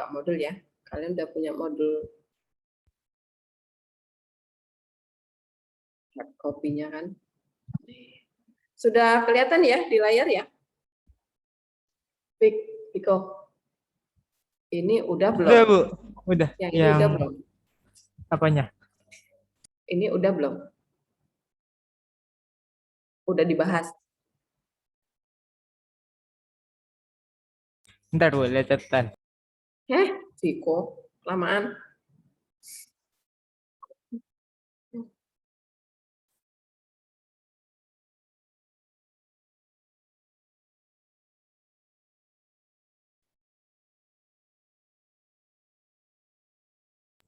buka modul ya. Kalian udah punya modul hard copy-nya kan? Sudah kelihatan ya di layar ya? Piko. Ini udah belum? Udah, Bu. Udah. Yang ini udah belum? Apanya? Ini udah belum? Udah dibahas? Ntar, Bu, lihat catatan. Piko, lamaan.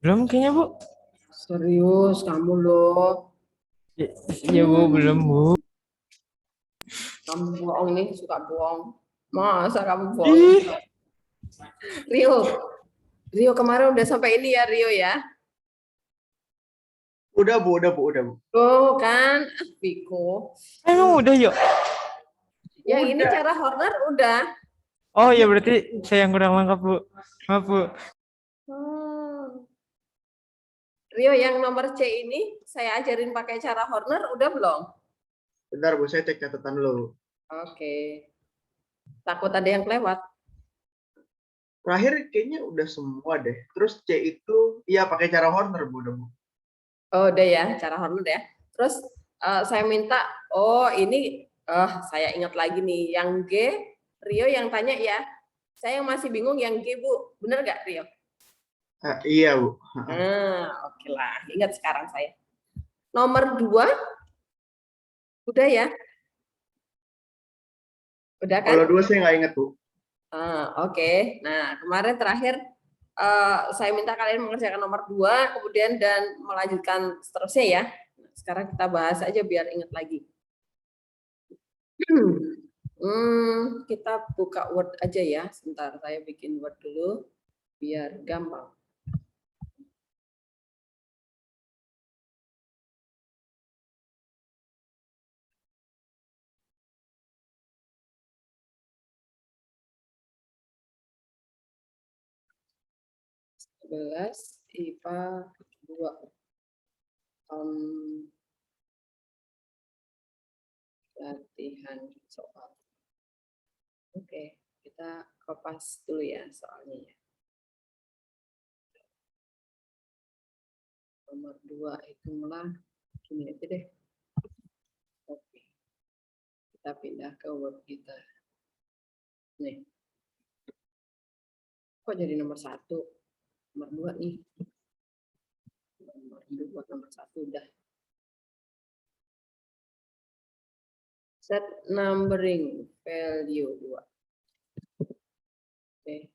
Belum kayaknya, Bu. Serius, kamu loh. Ya, Bu, belum, Bu. Kamu bohong nih, suka bohong. Masa kamu bohong? Rio kemarin udah sampai ini ya, Rio ya? Udah Bu. Oh kan, Piko. Emang udah, yuk. Yang ini cara Horner udah. Oh, ya berarti saya yang kurang lengkap, Bu. Maaf, Bu. Rio, yang nomor C ini saya ajarin pakai cara Horner udah belum? Bentar Bu, saya cek catatan dulu. Oke. Takut ada yang kelewat. Terakhir kayaknya udah semua deh. Terus C itu, iya pakai cara Horner Bu. Oh, udah ya, cara Horner ya. Terus saya minta, ini saya ingat lagi nih, yang G, Rio yang tanya ya. Saya masih bingung yang G, Bu. Bener nggak, Rio? Iya Bu. Oke lah, ingat sekarang saya. Nomor 2, udah ya? Udah kan? Kalau 2 saya nggak ingat Bu. Oke. Nah, kemarin terakhir saya minta kalian mengerjakan nomor 2, kemudian dan melanjutkan seterusnya ya. Sekarang kita bahas aja biar ingat lagi. Kita buka Word aja ya. Sebentar, saya bikin Word dulu biar gampang. IPA 2. Latihan soal. Oke, kita kopas dulu ya soalnya ya. Nomor 2 hitunglah gini aja deh. Oke. Kita pindah ke Word kita. Nih. Kok jadi nomor 1? Nomor 2 nih. Nomor 1 udah. Set numbering value 2. Oke.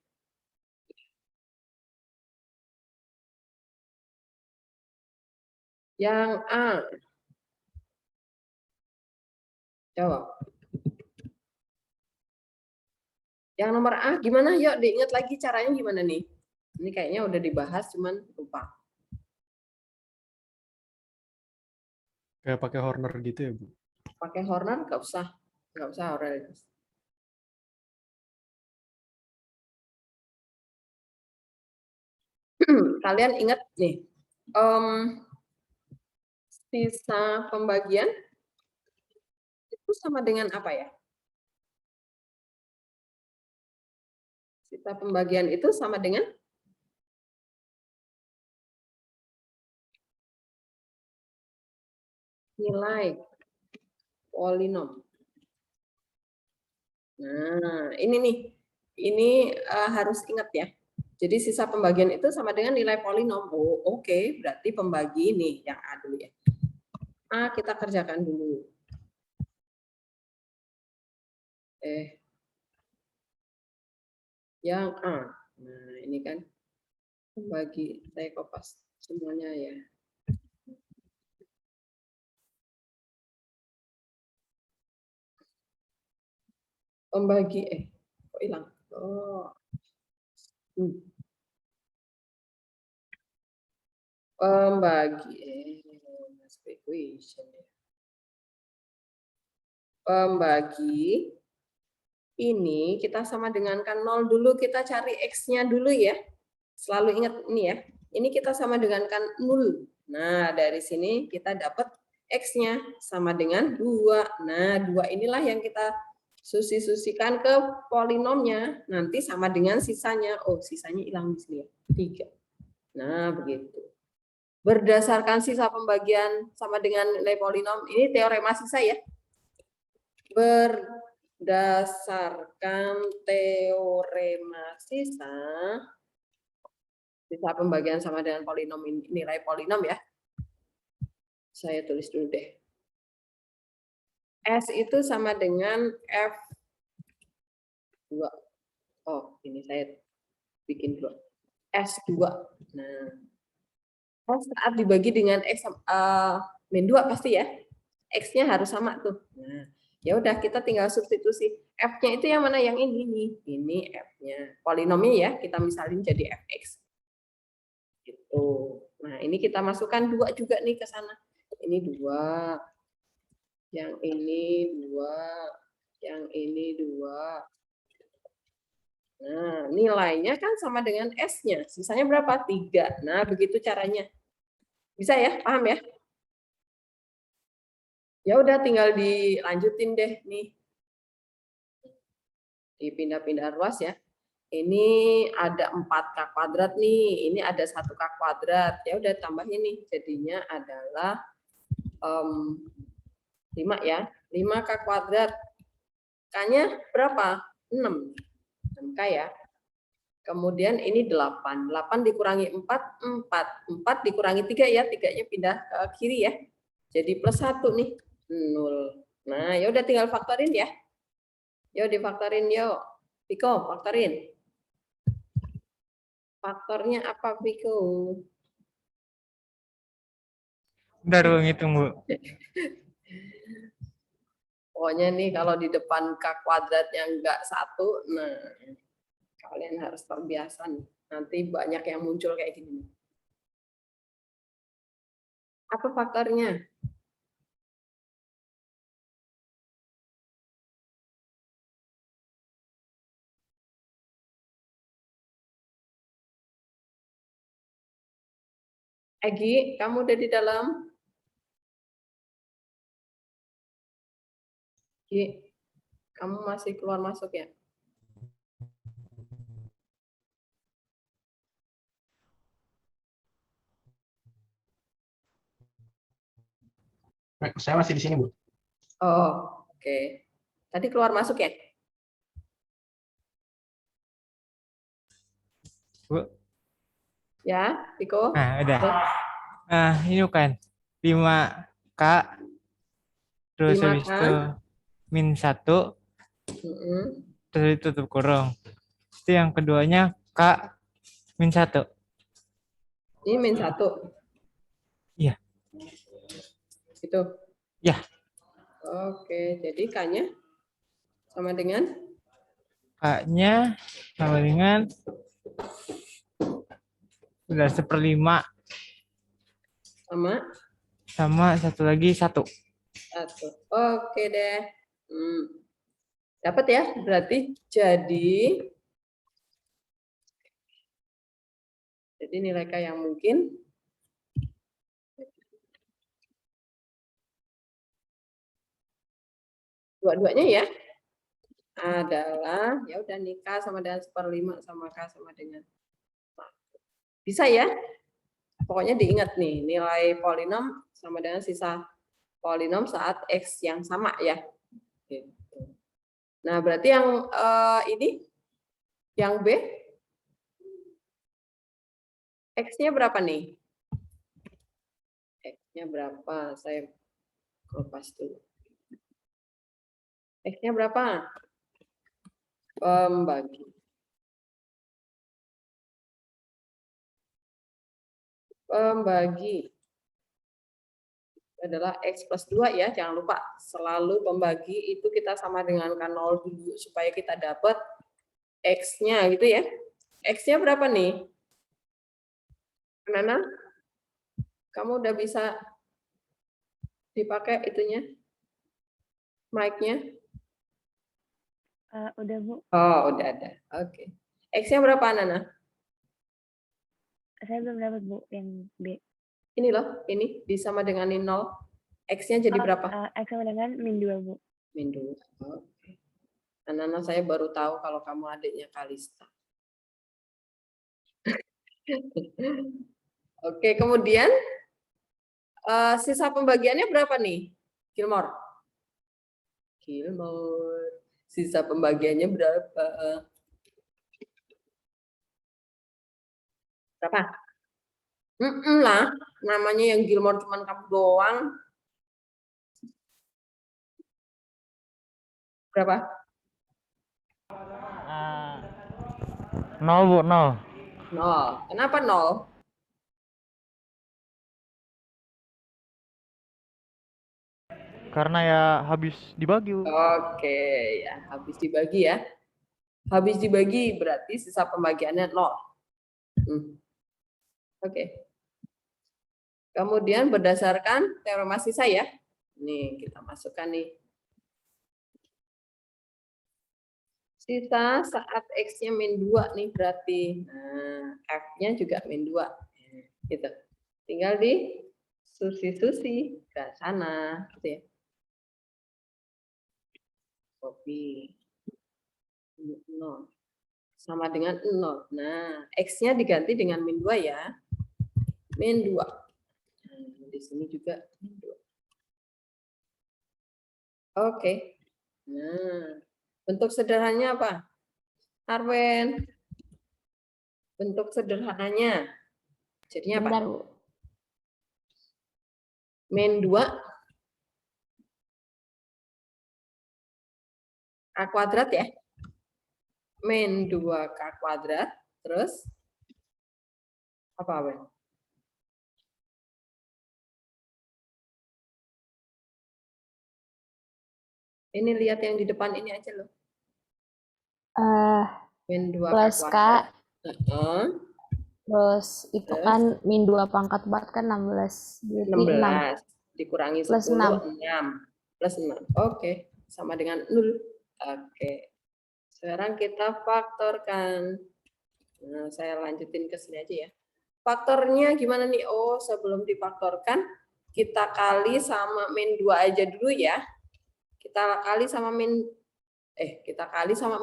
Yang A. Jawab. Yang nomor A gimana? Yuk diingat lagi caranya gimana nih? Ini kayaknya udah dibahas cuman lupa. Kayak pakai Horner gitu ya, Bu? Pakai Horner nggak usah Aurelius. Kalian ingat nih, sisa pembagian itu sama dengan apa ya? Sisa pembagian itu sama dengan nilai polinom. Nah, ini nih, ini harus ingat ya. Jadi sisa pembagian itu sama dengan nilai polinom. Oh, oke. Berarti pembagi nih yang A dulu ya. A kita kerjakan dulu. Yang A. Nah, ini kan pembagi. Saya kopas semuanya ya. Pembagi, kok hilang? Oh. Pembagi, equation. Pembagi ini kita sama dengankan 0 dulu, kita cari X-nya dulu ya. Selalu ingat ini ya. Ini kita sama dengankan 0. Nah, dari sini kita dapat X-nya sama dengan 2. Nah, 2 inilah yang kita susi-susikan ke polinomnya. Nanti sama dengan sisanya. Oh, sisanya hilang di sini ya. 3. Nah, begitu. Berdasarkan sisa pembagian sama dengan nilai polinom, ini teorema sisa ya. Berdasarkan teorema sisa pembagian sama dengan polinom, nilai polinom ya. Saya tulis dulu deh. S itu sama dengan F2. Oh, ini saya bikin dulu. S2. Nah, saat dibagi dengan X min 2 pasti ya. X-nya harus sama tuh. Nah, ya udah kita tinggal substitusi. F-nya itu yang mana? Yang ini nih. Ini F-nya. Polinomnya ya, kita misalin jadi Fx. Gitu. Nah, ini kita masukkan 2 juga nih ke sana. Ini 2. Yang ini 2. Yang ini 2. Nah, nilainya kan sama dengan S-nya. Sisanya berapa? 3. Nah, begitu caranya. Bisa ya? Paham ya? Ya udah tinggal dilanjutin deh nih. Dipindah-pindah ruas ya. Ini ada 4K kuadrat nih. Ini ada 1K kuadrat. Ya udah tambahin nih. Jadinya adalah 5 ya. 5K kuadrat. K-nya berapa? 6. 6K ya. Kemudian ini 8. 8 dikurangi 4, 4. 4 dikurangi 3 ya. 3-nya pindah ke kiri ya. Jadi plus 1 nih. 0. Nah, ya udah tinggal faktorin ya. Yuk difaktorin yuk. Piko, faktorin. Faktornya apa, Piko? Udah ruang hitung, Bu. Pokoknya nih kalau di depan K kuadratnya enggak 1, nah kalian harus terbiasa nih. Nanti banyak yang muncul kayak gini. Apa faktornya? Egi, kamu udah di dalam? Egi, kamu masih keluar masuk ya? Saya masih di sini, Bu. Oh, oke. Tadi keluar masuk ya? Bu. Ya, Piko? Nah, udah. Nah, ini kan 5K terus 5K. habis itu min 1 terus ditutup kurung. Itu yang keduanya K min 1. Ini min 1. Iya. Itu. Ya. Oke, jadi K-nya sama dengan? K-nya sama dengan udah 1/5 sama satu lagi 1. 1. Oke deh. Dapat ya? Berarti jadi nilai K yang mungkin dua-duanya ya adalah ya udah nih K sama dengan 1/5 sama K sama dengan 1. Bisa ya? Pokoknya diingat nih nilai polinom sama dengan sisa polinom saat X yang sama ya. Gitu. Nah, berarti yang ini yang B X-nya berapa nih? X-nya berapa? Saya kopas dulu. X-nya berapa? Pembagi. Pembagi adalah X plus 2 ya. Jangan lupa selalu pembagi itu kita sama dengan 0 dulu supaya kita dapat X-nya gitu ya. X-nya berapa nih? Nana? Kamu udah bisa dipakai itunya? Mic-nya? Udah Bu, Oh, udah ada. Oke. X-nya berapa, Nana? saya belum dapat Bu yang B. Ini loh, ini disama dengan 0. X-nya jadi berapa? X sama dengan -2 Bu. Min 2. Oke. Nana, saya baru tahu kalau kamu adiknya Kalista. Oke, kemudian sisa pembagiannya berapa nih? Gilmore. Sisa pembagiannya berapa? Berapa? Lah, namanya yang Gilmore cuman kamu doang. Berapa? 0 Bu, 0. 0. Kenapa 0? Karena ya habis dibagi Bu. Oke, ya habis dibagi ya. Habis dibagi berarti sisa pembagiannya 0. Oke. Kemudian berdasarkan teorema sisa ya. Nih, kita masukkan nih. Sisa saat X-nya -2 nih berarti. Nah, F-nya juga -2. Gitu. Tinggal di susi ke sana. Gitu ya. Copy. 0. Sama dengan 0. Nah, X-nya diganti dengan -2 ya. -2. Nah, di sini juga -2. Oke. Nah, bentuk sederhananya apa? Arwen. Bentuk sederhananya. Jadinya apa? Bentar Bu. -2 K kuadrat ya. -2 K kuadrat. Terus apa, Arwen? Ini lihat yang di depan ini aja loh. -2 K Plus K kuadrat. terus itu Terus? kan -2 pangkat 4 kan 16. Berarti 16 dikurangi 10, Plus 6. 6. Plus 6. Oke, sama dengan 0. Oke. Sekarang kita faktorkan. Nah, saya lanjutin ke sini aja ya. Faktornya gimana nih? Oh, sebelum difaktorkan, kita kali sama -2 aja dulu ya. Kita kali sama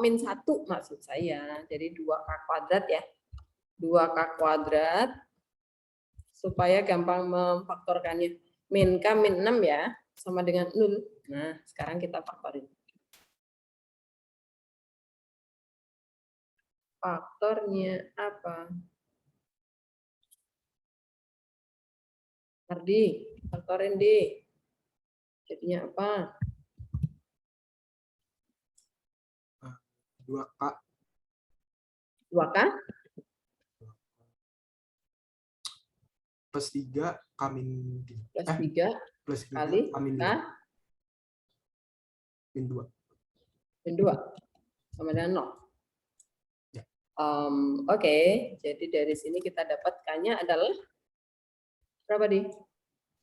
-1 maksud saya. Jadi 2K kuadrat ya. 2K kuadrat supaya gampang memfaktorkannya. Min K min 6 ya, sama dengan 0. Nah, sekarang kita faktorin. Faktornya apa? Ardi, faktorin di. Jadinya apa? 2K 2K plus 3 K min plus 3 plus 3 kali K min K 2. min 2 sama dengan 0. Ya. Oke, jadi dari sini kita dapat K-nya adalah berapa di?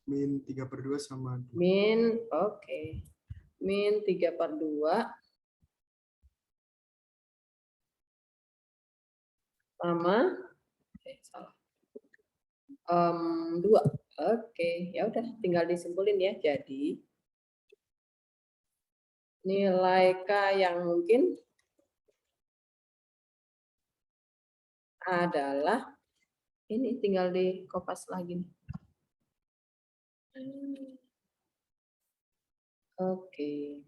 Min 3/2 sama 2. Min 3/2 sama salah. 2. Oke, ya udah tinggal disimpulin ya. Jadi nilai K yang mungkin adalah ini, tinggal di kopas lagi nih. Oke.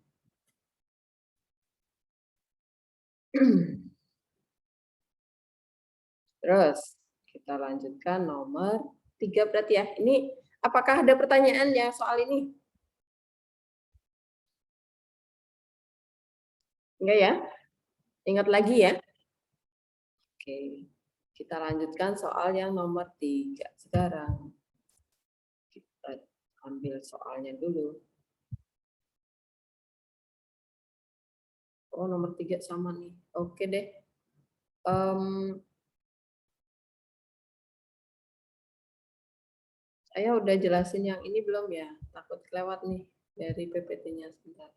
Terus kita lanjutkan nomor 3 berarti ya. Ini apakah ada pertanyaan ya soal ini? Enggak ya? Ingat lagi ya. Oke. Kita lanjutkan soal yang nomor 3 sekarang. Kita ambil soalnya dulu. Oh, nomor 3 sama nih. Oke deh. Saya udah jelasin yang ini belum ya? Takut kelewat nih dari PPT-nya sebentar.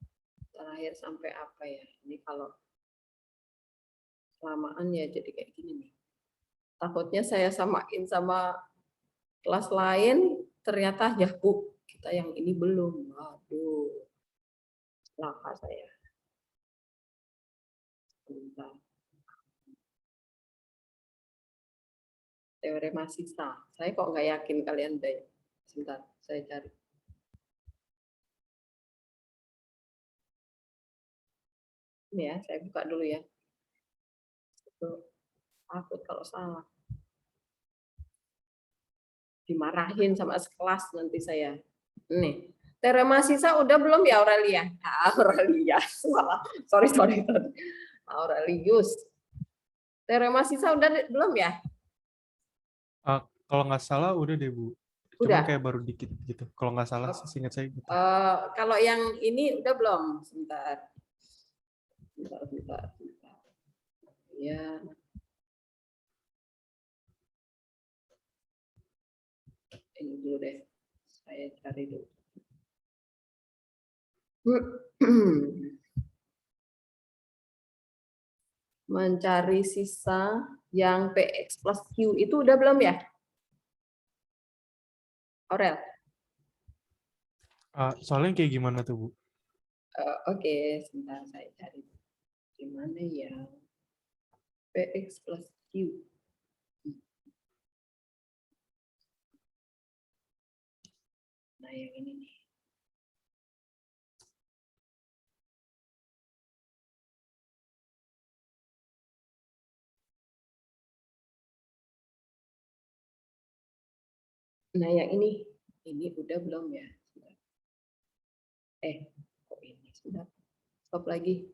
Terakhir sampai apa ya? Ini kalau Kelamaan ya jadi kayak gini nih. Takutnya saya samain sama kelas lain, ternyata ya Bu, kita yang ini belum. Waduh, celaka saya. Bentar. Teorema sisa. Saya kok nggak yakin kalian udah ya. Sebentar, saya cari. Ini ya, saya buka dulu ya. Takut kalau salah. Dimarahin sama sekelas nanti saya. Nih, teorema sisa udah belum ya Aurelia? Aurelia, salah. Sorry. Aurelius. Teorema sisa udah belum ya? Kalau nggak salah udah deh Bu. Udah. Cuman kayak baru dikit gitu. Kalau nggak salah seingat saya gitu. Kalau yang ini udah belum? Sebentar. Ya. Ini dulu deh. Saya cari dulu. Mencari sisa yang PX plus Q itu udah belum ya? Aurel? Soalnya kayak gimana tuh Bu? Oke, sebentar saya cari. Gimana ya? PX plus Q. Nah, yang ini nih. Nah, yang ini udah belum ya? Kok ini sudah stop lagi?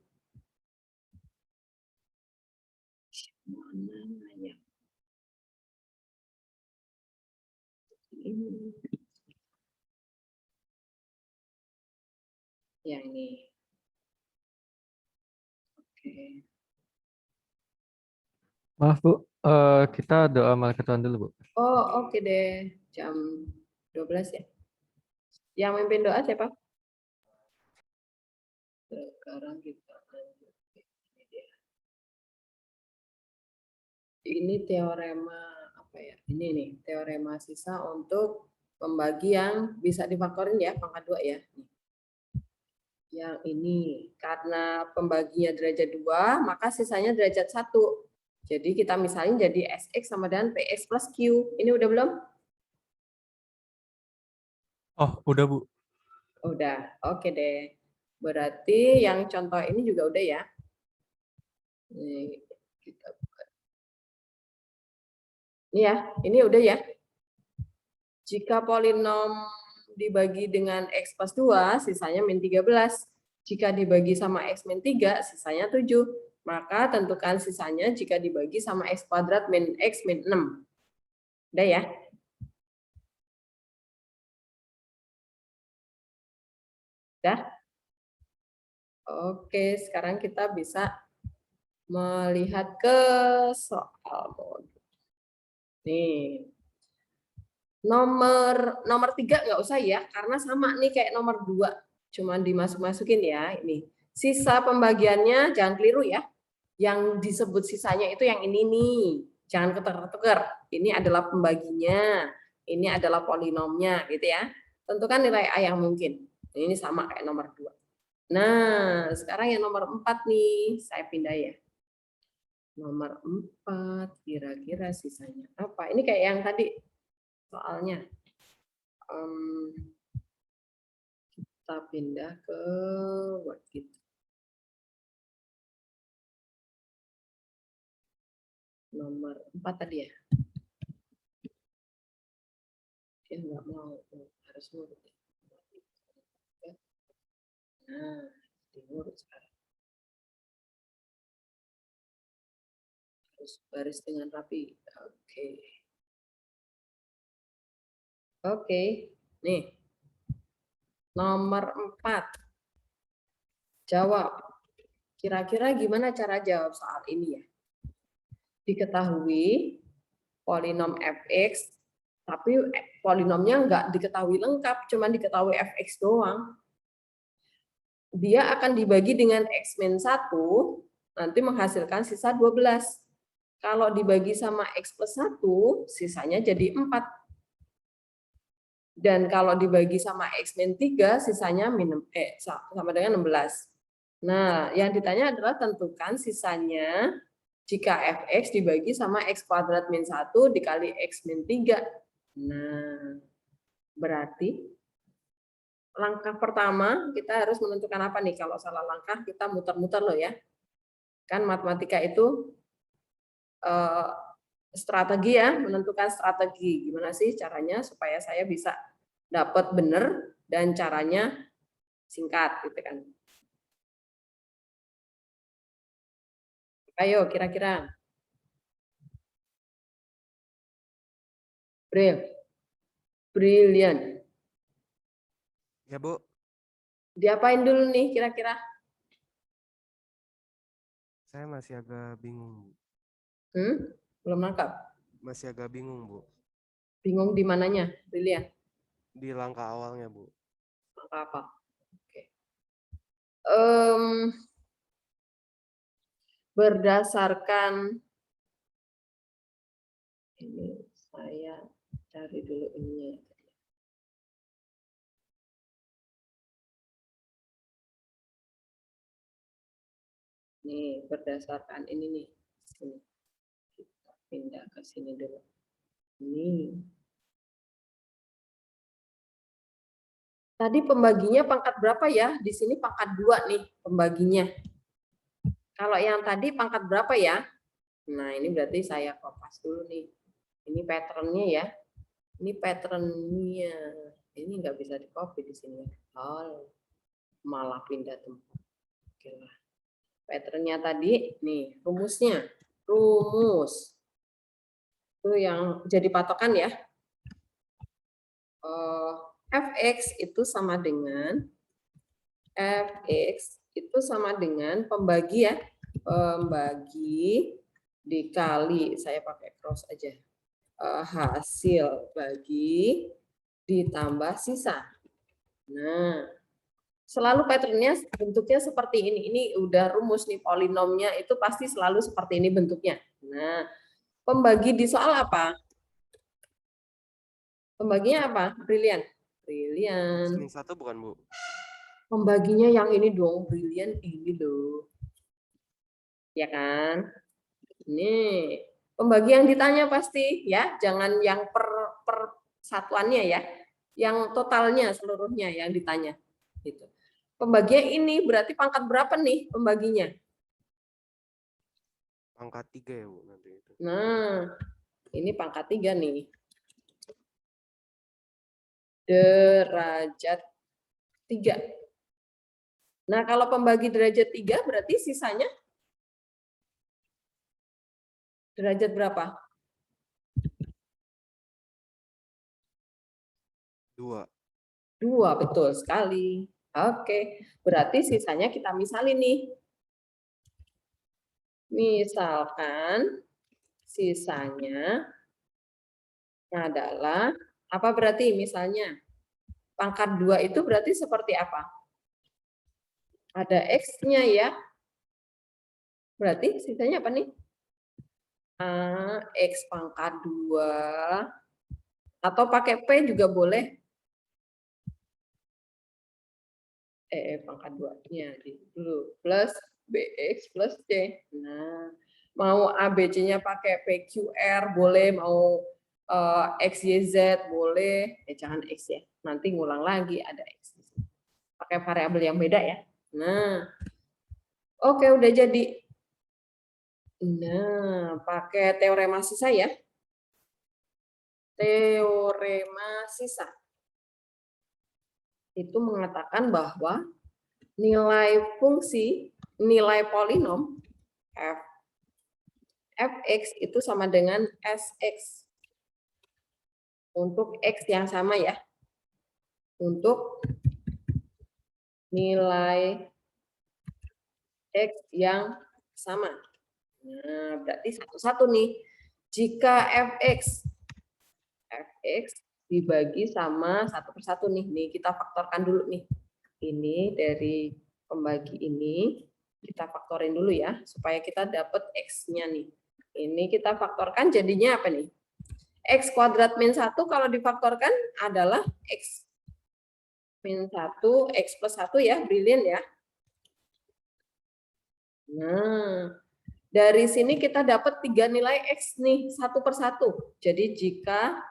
Mana ya? Ini. Yang ini. Oke. Maaf Bu, kita doa malaikat dulu Bu. Oh, oke deh. Jam 12 ya. Yang mimpin doa siapa? Sekarang kita lanjut. Ini teorema apa ya? Ini nih, teorema sisa untuk pembagi yang bisa difaktorin ya, pangkat 2 ya. Yang ini, karena pembaginya derajat 2, maka sisanya derajat 1. Jadi kita misalnya jadi SX sama dengan PX plus Q. Ini udah belum? Oh, udah Bu. Udah, oke deh. Berarti yang contoh ini juga udah ya. Nih, kita buka. Ini ya, ini udah ya. Jika polinom dibagi dengan X plus 2, sisanya min 13. Jika dibagi sama X min 3, sisanya 7. Maka tentukan sisanya jika dibagi sama X kuadrat min X min 6. Udah ya? Udah? Oke, sekarang kita bisa melihat ke soal modul. Nih. Nomor 3 nggak usah ya, karena sama nih kayak nomor 2. Cuman dimasuk-masukin ya. Ini. Sisa pembagiannya jangan keliru ya. Yang disebut sisanya itu yang ini nih. Jangan ketukar-tukar. Ini adalah pembaginya. Ini adalah polinomnya gitu ya. Tentukan nilai A yang mungkin. Ini sama kayak nomor 2. Nah, sekarang yang nomor 4 nih. Saya pindah ya. Nomor 4, kira-kira sisanya apa? Ini kayak yang tadi soalnya. Kita pindah ke worksheet. Nomor 4 tadi ya. Dia nggak mau, harus ngurut. Nah, diurut sekarang. Harus baris dengan rapi. Oke. Nih. Nomor 4. Jawab. Kira-kira gimana cara jawab soal ini ya? Diketahui polinom fx, tapi polinomnya nggak diketahui lengkap, cuma diketahui fx doang. Dia akan dibagi dengan x min 1, nanti menghasilkan sisa 12. Kalau dibagi sama X plus 1, sisanya jadi 4. Dan kalau dibagi sama X min 3, sisanya sama dengan 16. Nah, yang ditanya adalah tentukan sisanya jika fx dibagi sama x kuadrat min 1 dikali x min 3. Nah, berarti langkah pertama kita harus menentukan apa nih? Kalau salah langkah kita muter-muter loh ya. Kan matematika itu strategi ya, menentukan strategi. Gimana sih caranya supaya saya bisa dapat benar dan caranya singkat gitu kan. Ayo kira-kira. Brilliant. Ya, Bu. Diapain dulu nih kira-kira? Saya masih agak bingung, Bu. Belum nangkap. Masih agak bingung, Bu. Bingung di mananya? Brilliant. Di langkah awalnya, Bu. Langkah apa? Oke. Berdasarkan ini saya cari dulu ininya. Nih, berdasarkan ini nih. Sini. Kita pindah ke sini dulu. Ini. Tadi pembaginya pangkat berapa ya? Di sini pangkat 2 nih pembaginya. Kalau yang tadi pangkat berapa ya? Nah, ini berarti saya kopas dulu nih. Ini pattern-nya ya. Ini pattern-nya. Ini nggak bisa di-copy di sini. Oh, malah pindah tempat. Oke lah. Pattern-nya tadi, nih rumusnya. Rumus. Itu yang jadi patokan ya. Fx itu sama dengan pembagi ya. Pembagi dikali, saya pakai cross aja. Hasil bagi ditambah sisa. Nah, selalu patternnya bentuknya seperti ini. Ini udah rumus nih, polinomnya itu pasti selalu seperti ini bentuknya. Nah, pembagi di soal apa? Pembaginya apa? Brilliant. Min 1 bukan, Bu? Pembaginya yang ini dong, brilliant ini loh. Ya kan? Nih, pembagi yang ditanya pasti ya, jangan yang per satuannya ya. Yang totalnya seluruhnya yang ditanya. Gitu. Pembagian ini berarti pangkat berapa nih pembaginya? Pangkat 3 ya, Bu, nanti itu. Nah, ini pangkat 3 nih. Derajat 3. Nah, kalau pembagi derajat 3 berarti sisanya derajat berapa? 2. 2, betul sekali. Oke, berarti sisanya kita misalin nih. Misalkan sisanya adalah, apa berarti misalnya? Pangkat 2 itu berarti seperti apa? Ada X-nya ya. Berarti sisanya apa nih? X pangkat 2. Atau pakai P juga boleh. Pangkat 2-nya dulu plus BX plus C. Nah, mau ABC-nya pakai PQR boleh, mau XYZ boleh, jangan X ya. Nanti ngulang lagi ada X. Pakai variabel yang beda ya. Nah, oke udah jadi. Nah, pakai teorema sisa ya. Teorema sisa itu mengatakan bahwa nilai fungsi, nilai polinom fx itu sama dengan sx untuk x yang sama ya. Untuk nilai x yang sama. Nah, berarti satu-satu nih. Jika fx dibagi sama 1/1 nih. Nih kita faktorkan dulu nih. Ini dari pembagi ini Kita faktorin dulu ya, supaya kita dapat X-nya nih. Ini kita faktorkan jadinya apa nih? X kuadrat min 1 kalau difaktorkan adalah X min 1, X plus 1 ya, brilian ya. Nah, dari sini kita dapat 3 nilai X nih, satu per satu. Jadi jika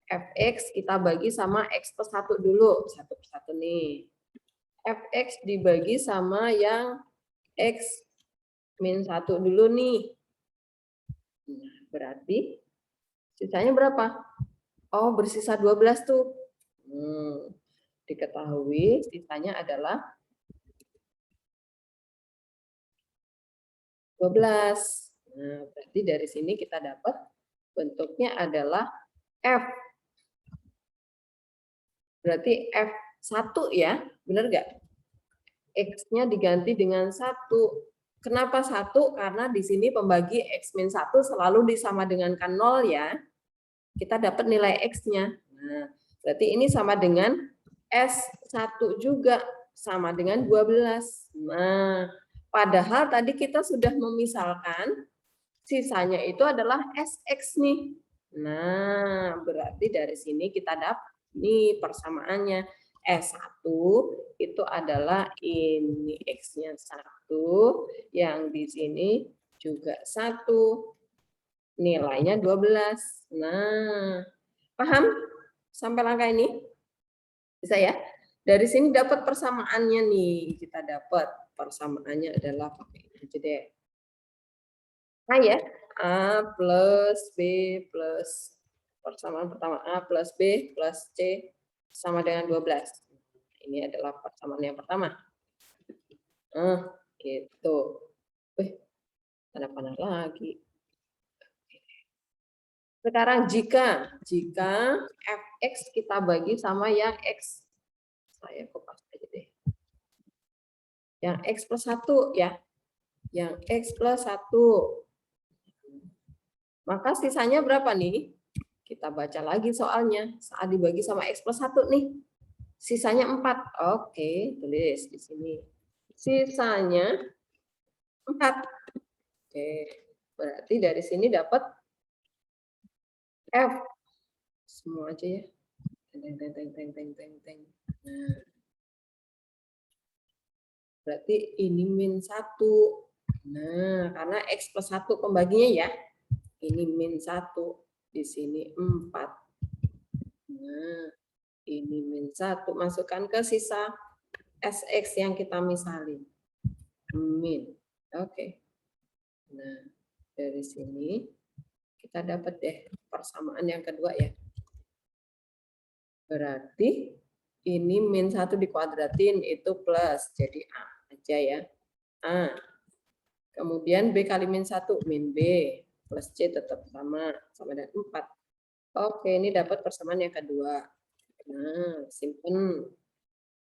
Fx kita bagi sama X plus 1 dulu, satu per satu nih. Fx dibagi sama yang X min 1 dulu nih. Nah, berarti sisanya berapa? Oh, bersisa 12 tuh. Diketahui sisanya adalah 12. Nah, berarti dari sini kita dapat bentuknya adalah F. Berarti F1 ya, benar nggak? X-nya diganti dengan 1. Kenapa 1? Karena di sini pembagi X-1 selalu disama dengankan 0 ya. Kita dapat nilai X-nya. Nah, berarti ini sama dengan S1 juga, sama dengan 12. Nah, padahal tadi kita sudah memisalkan sisanya itu adalah SX nih. Nah, berarti dari sini kita dapat nih persamaannya. S1 itu adalah ini X-nya 1, yang di sini juga 1. Nilainya 12. Nah, paham sampai langkah ini? Bisa ya? Dari sini dapat persamaannya nih. Kita dapat persamaannya adalah pakai ini aja deh. A ya, A plus B plus persamaan pertama A plus B plus C sama dengan 12. Ini adalah persamaan yang pertama. Gitu. Panah-panah lagi. Sekarang jika Fx kita bagi sama yang X. Saya kopas aja deh. Yang X plus 1 ya. Yang X plus 1. Maka sisanya berapa nih? Kita baca lagi soalnya. Saat dibagi sama X plus 1 nih. Sisanya 4. Oke, tulis di sini. Sisanya 4. Oke, berarti dari sini dapat F. Semua aja ya. Nah. Berarti ini min 1. Nah, karena X plus 1 pembaginya ya. Ini min 1. Di sini 4. Nah, ini min 1. Masukkan ke sisa SX yang kita misalin. Min. Oke. Nah, dari sini kita dapat deh persamaan yang kedua ya. Berarti ini min 1 dikuadratin itu plus. Jadi A aja ya. A. Kemudian B kali min 1, min B. Plus C tetap sama dengan 4. Oke, ini dapat persamaan yang kedua. Nah, simpen.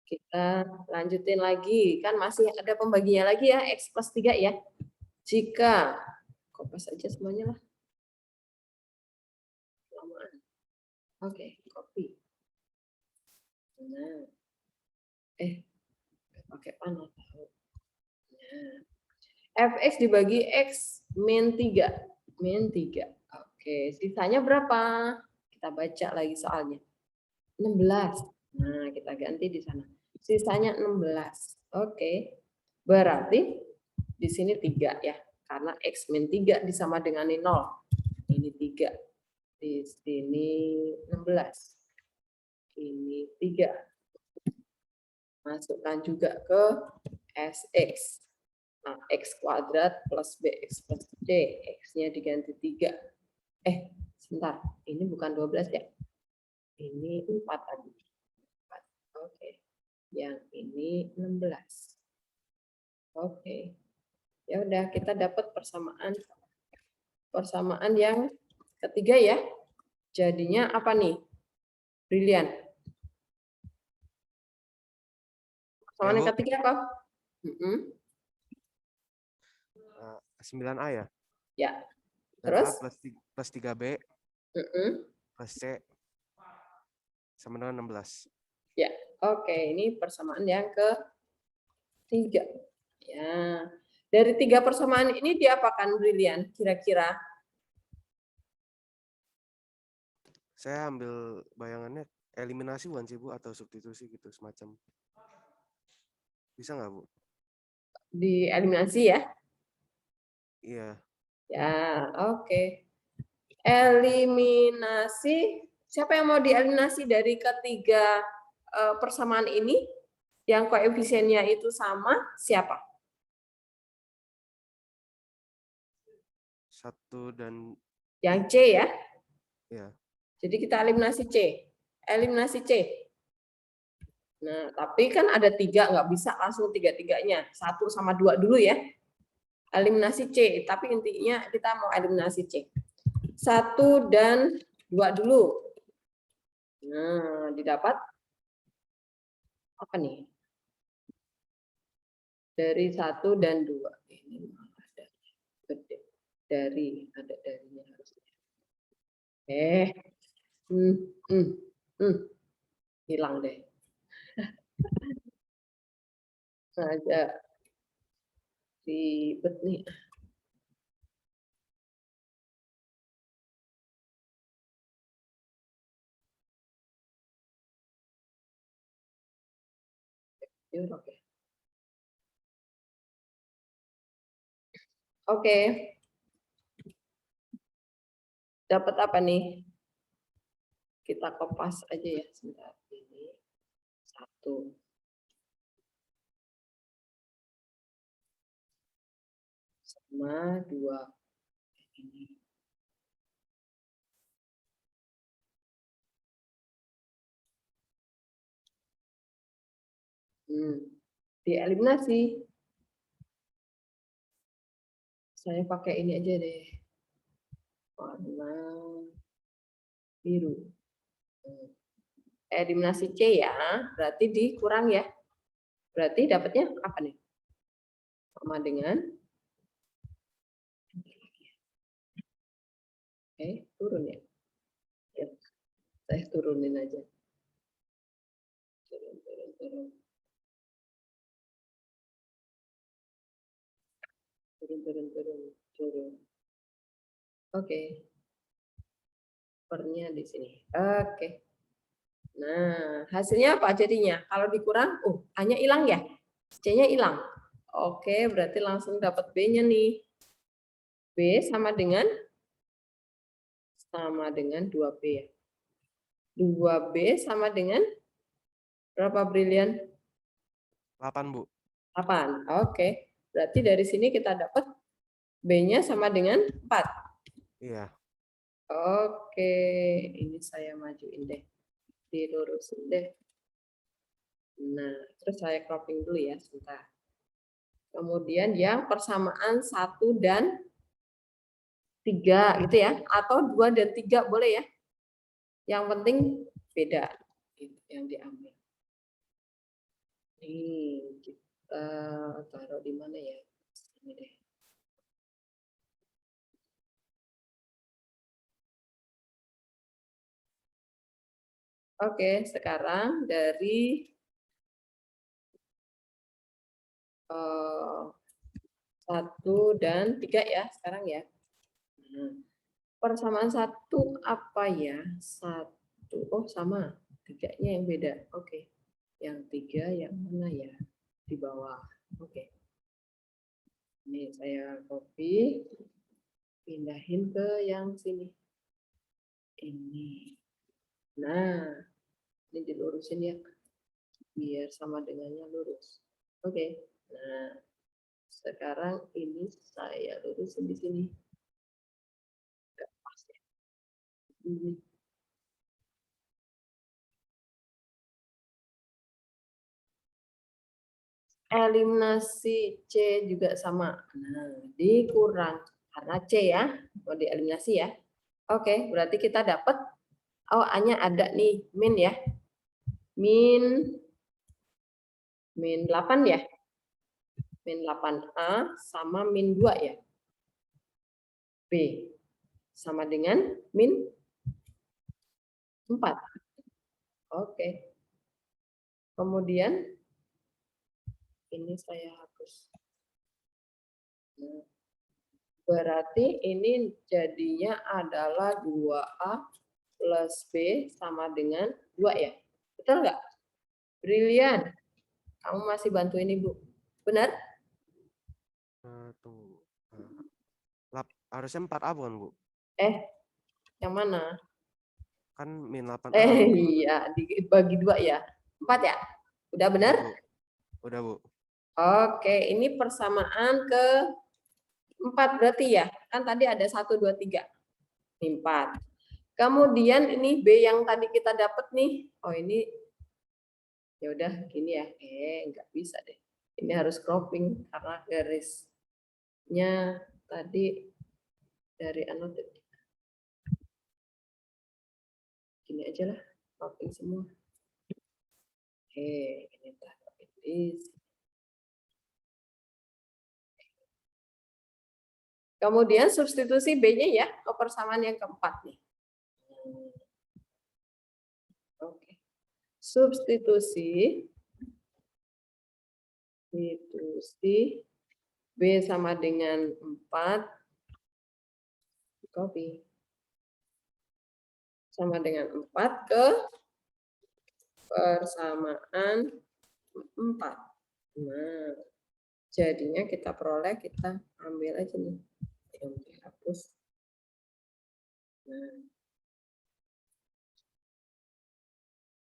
Kita lanjutin lagi. Kan masih ada pembaginya lagi ya, X plus 3 ya. Jika, kopas aja semuanya lah. Lamaan. Oke, copy. Nah, pakai panel. Nah, Fx dibagi X min 3. Min 3. Oke, sisanya berapa? Kita baca lagi soalnya. 16. Nah, kita ganti di sana. Sisanya 16. Oke. Berarti di sini 3 ya. Karena X min 3 disama dengan 0. Ini 3. Di sini 16. Ini 3. Masukkan juga ke SX. Nah, X kuadrat plus BX plus C. X-nya diganti 3. Sebentar. Ini bukan 12 ya. Ini 4 tadi. 4. Oke. Yang ini 16. Oke. Ya udah, kita dapat persamaan yang ketiga ya. Jadinya apa nih? Brilian. Persamaan yang ketiga apa? 9A ya? Ya. Dan Terus? A plus 3B plus C sama dengan 16. Ya, oke. Ini persamaan yang ketiga. Ya, Dari 3 persamaan ini diapakan Brilian kira-kira? Saya ambil bayangannya eliminasi bukan sih Bu, atau substitusi gitu semacam. Bisa nggak Bu? Dieliminasi ya? Iya. Ya, oke. Eliminasi, siapa yang mau dieliminasi dari ketiga persamaan ini? Yang koefisiennya itu sama, siapa? 1 dan Yang C ya? ya. Jadi kita eliminasi C. Eliminasi C. Nah, tapi kan ada 3, nggak bisa langsung 3-3-nya. 1 sama 2 dulu ya. Eliminasi C, tapi intinya kita mau eliminasi C. 1 dan 2 dulu. Nah, didapat apa nih? Dari 1 dan 2. Ini ada gede. Ada darinya harusnya. Hilang deh. Ada ribet nih. Oke. Oke. Dapat apa nih? Kita kopas aja ya sebentar. Ini 1. Sama 2. Ini. Dieliminasi. Saya pakai ini aja deh. Warna biru. Eliminasi C ya, berarti dikurang ya. Berarti dapatnya apa nih? Sama dengan turun ya. Ya, saya turunin aja. Turun. Turun. Oke. Pernya di sini. Oke. Nah, hasilnya apa jadinya? Kalau dikurang, A-nya hilang ya? C-nya hilang. Oke, berarti langsung dapat B-nya nih. B sama dengan 2B ya. 2B sama dengan berapa Brilian? 8 Bu. 8. Oke. Berarti dari sini kita dapat B-nya sama dengan 4. Iya. Oke, ini saya majuin deh. Dilurusin deh. Nah, terus saya cropping dulu ya, sebentar. Kemudian yang persamaan 1 dan 3 gitu ya, atau 2 dan 3 boleh ya. Yang penting beda yang diambil. Ini kita taruh di mana ya? Ini deh. Oke, sekarang dari 1 dan 3 ya sekarang ya. Persamaan 1 apa ya? 1, sama. 3-nya yang beda. Oke. Yang 3 yang mana ya? Di bawah. Oke. Ini saya copy. Pindahin ke yang sini. Ini. Nah, ini dilurusin ya. Biar sama dengannya lurus. Oke. Nah, sekarang ini saya lurusin di sini. Nggak pas ya. Ini. Eliminasi C juga sama. Nah, dikurang karena C ya, mau dieliminasi ya. Oke, berarti kita dapat A-nya ada nih, min ya. Min 8 ya. Min 8A sama min 2 ya. B sama dengan min 4. Oke. Kemudian ini saya hapus. Berarti ini jadinya adalah 2A plus B sama dengan 2 ya. Betul nggak? Brilian. Kamu masih bantuin Ibu. Benar? Tunggu. Harusnya 4A bukan, Bu? Yang mana? Kan min 8A. Iya, dibagi 2 ya. 4 ya? Udah benar? Bu. Udah, Bu. Oke, ini persamaan ke 4 berarti ya. Kan tadi ada 1, 2, 3. Ini 4. Kemudian ini B yang tadi kita dapat nih. Oh, ini ya udah gini ya. Nggak bisa deh. Ini harus cropping karena garisnya tadi dari annotate. Gini aja lah, cropping semua. Ini taruh ini. Kemudian substitusi B-nya ya ke persamaan yang keempat nih. Oke. Substitusi B sama dengan 4 copy sama dengan 4 ke persamaan 4. Nah, jadinya kita peroleh, kita ambil aja nih. Yang dihapus. Nah.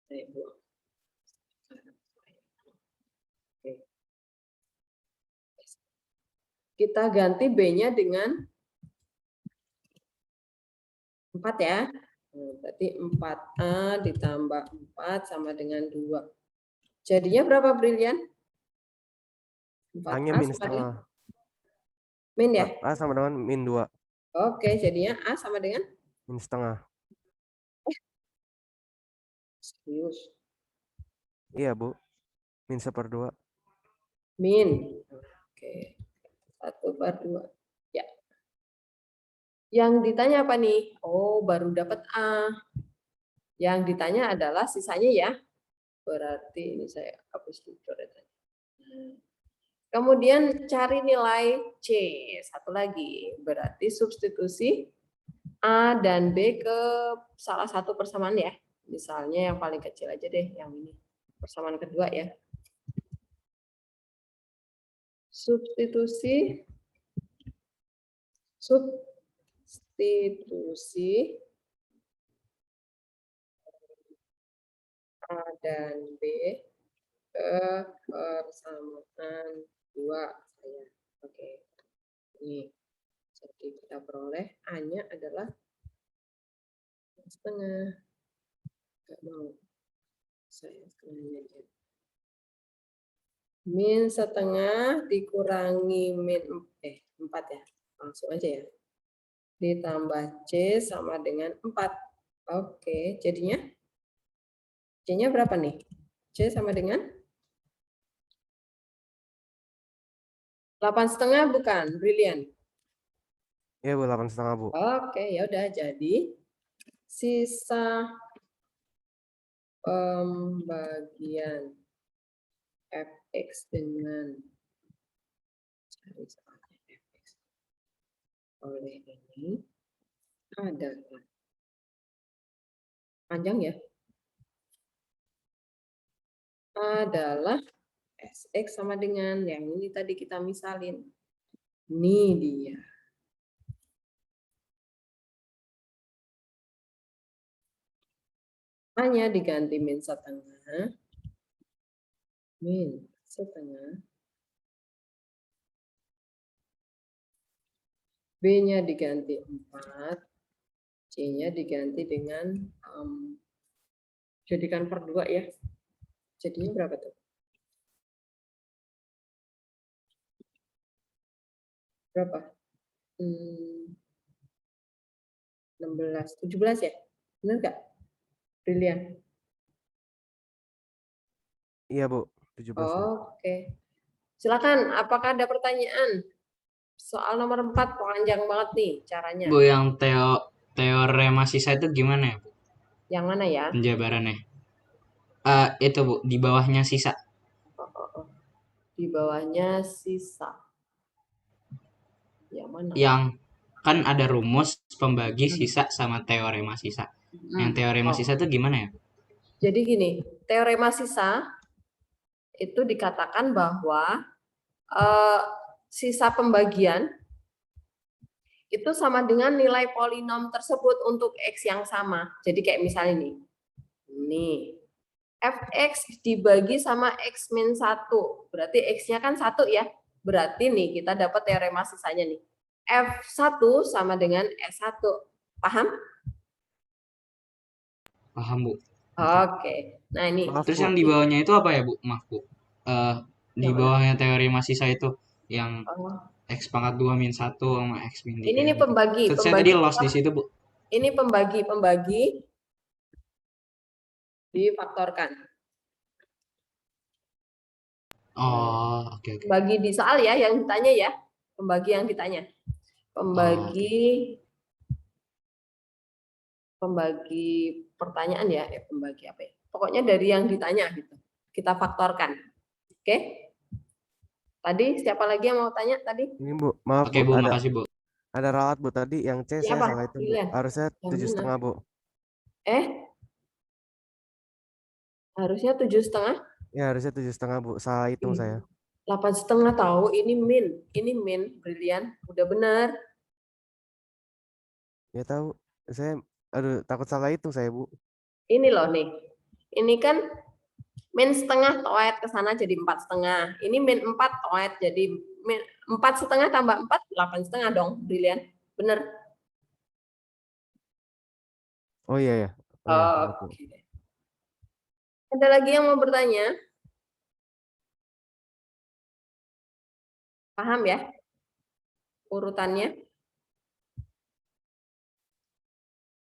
Saya buang. Oke. Kita ganti B-nya dengan 4 ya. Berarti 4A ditambah 4 sama dengan 2. Jadinya berapa, Brilian? 4A A-nya min setengah. Min ya? A sama dengan min 2. Oke, jadinya A sama dengan? Min setengah. Serius. Iya, Bu. Min 1/2. Min. Oke. 1/2. Ya. Yang ditanya apa nih? Oh, baru dapat A. Yang ditanya adalah sisanya ya. Berarti ini saya hapus dulu coretannya. Kemudian cari nilai C. Satu lagi. Berarti substitusi A dan B ke salah satu persamaan ya. Misalnya yang paling kecil aja deh, yang ini. Persamaan kedua ya. Substitusi A dan B ke persamaan 2 saya. Oke. Ini. Jadi kita peroleh A-nya adalah setengah. Enggak mau. Saya setengahnya aja. Min setengah dikurangi min 4 ya. Langsung aja ya. Ditambah C sama dengan 4. Oke, jadinya C-nya berapa nih? C sama dengan 8,5 bukan? Brilian. Iya, Bu, 8,5, Bu. Oke, ya udah, jadi sisa pembagian fx dengan cari soalnya fx oleh ini adalah panjang ya, adalah sx sama dengan yang ini tadi kita misalin. Ini dia. A-nya diganti min setengah. Min setengah. B-nya diganti 4. C-nya diganti dengan jadikan per 2 ya. Jadinya berapa tuh? Berapa? 16, 17 ya? Benar nggak? Brilian. Iya, Bu. 17. Bu. Oke. Silakan, apakah ada pertanyaan? Soal nomor 4 panjang banget nih caranya. Bu, yang teorema sisa itu gimana ya, Bu? Yang mana ya? Penjabarannya. Itu, Bu, di bawahnya sisa. Di bawahnya sisa. Yang mana? Yang kan ada rumus pembagi sisa sama teorema sisa. Yang teorema Oh, sisa itu gimana ya? jadi gini, teorema sisa itu dikatakan bahwa sisa pembagian itu sama dengan nilai polinom tersebut untuk X yang sama. Jadi kayak misalnya nih, fx dibagi sama x min 1, berarti x-nya kan 1 ya. Berarti nih kita dapat teorema sisanya nih. F1 sama dengan S1. Paham? Paham, Bu. Oke. Nah, ini. Maaf, Terus Bu. yang di bawahnya itu apa ya, Bu? Maaf, Bu. Di Yang mana? bawahnya teorema sisa itu yang Oh, X pangkat 2 min 1 sama X min 3. ini nih pembagi. Saya tadi lost di situ, Bu. Ini pembagi difaktorkan. Oh, oke. Bagi di soal ya yang ditanya ya. Pembagi yang ditanya. Pembagi pertanyaan ya, pembagi apa ya? Pokoknya dari yang ditanya gitu. Kita faktorkan. Oke? Tadi siapa lagi yang mau tanya tadi? Ini Bu, maaf Oke, Bu, Bu, makasih, Bu. ada ralat Bu tadi yang C saya Siapa? salah itu Bu. Pilihan. Harusnya Yang 7,5 Bu. Harusnya 7,5. Ya harusnya 7,5 Bu. Salah hitung saya. 8,5 tahu. Ini min, brilian. Udah benar. Ya tahu. Saya takut salah hitung saya Bu. Ini loh nih. Ini kan min setengah toet ke sana jadi 4,5. Ini min 4 toet jadi min 4,5 tambah 4 8,5 dong, brilian. Bener. Oh iya ya. Oh, iya, maaf, Bu. Oke. Ada lagi yang mau bertanya? Paham ya? Urutannya?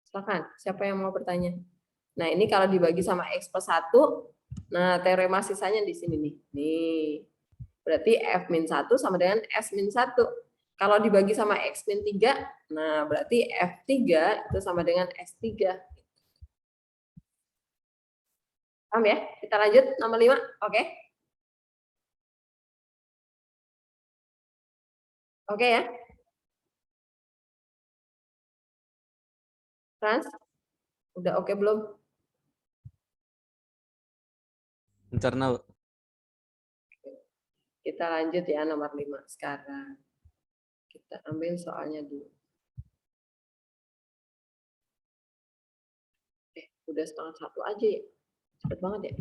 Silakan, siapa yang mau bertanya? Nah, ini kalau dibagi sama X plus 1, nah teorema sisanya di sini nih. Nih, berarti F min 1 sama dengan S min 1. Kalau dibagi sama X min 3, nah berarti F3 itu sama dengan S3. Paham ya? Kita lanjut nomor 5, oke? Oke ya? Frans, udah oke belum? Mencerna, Bu. Kita lanjut ya nomor 5 sekarang. Kita ambil soalnya dulu. Udah 12:30 aja ya. Cepet banget ya.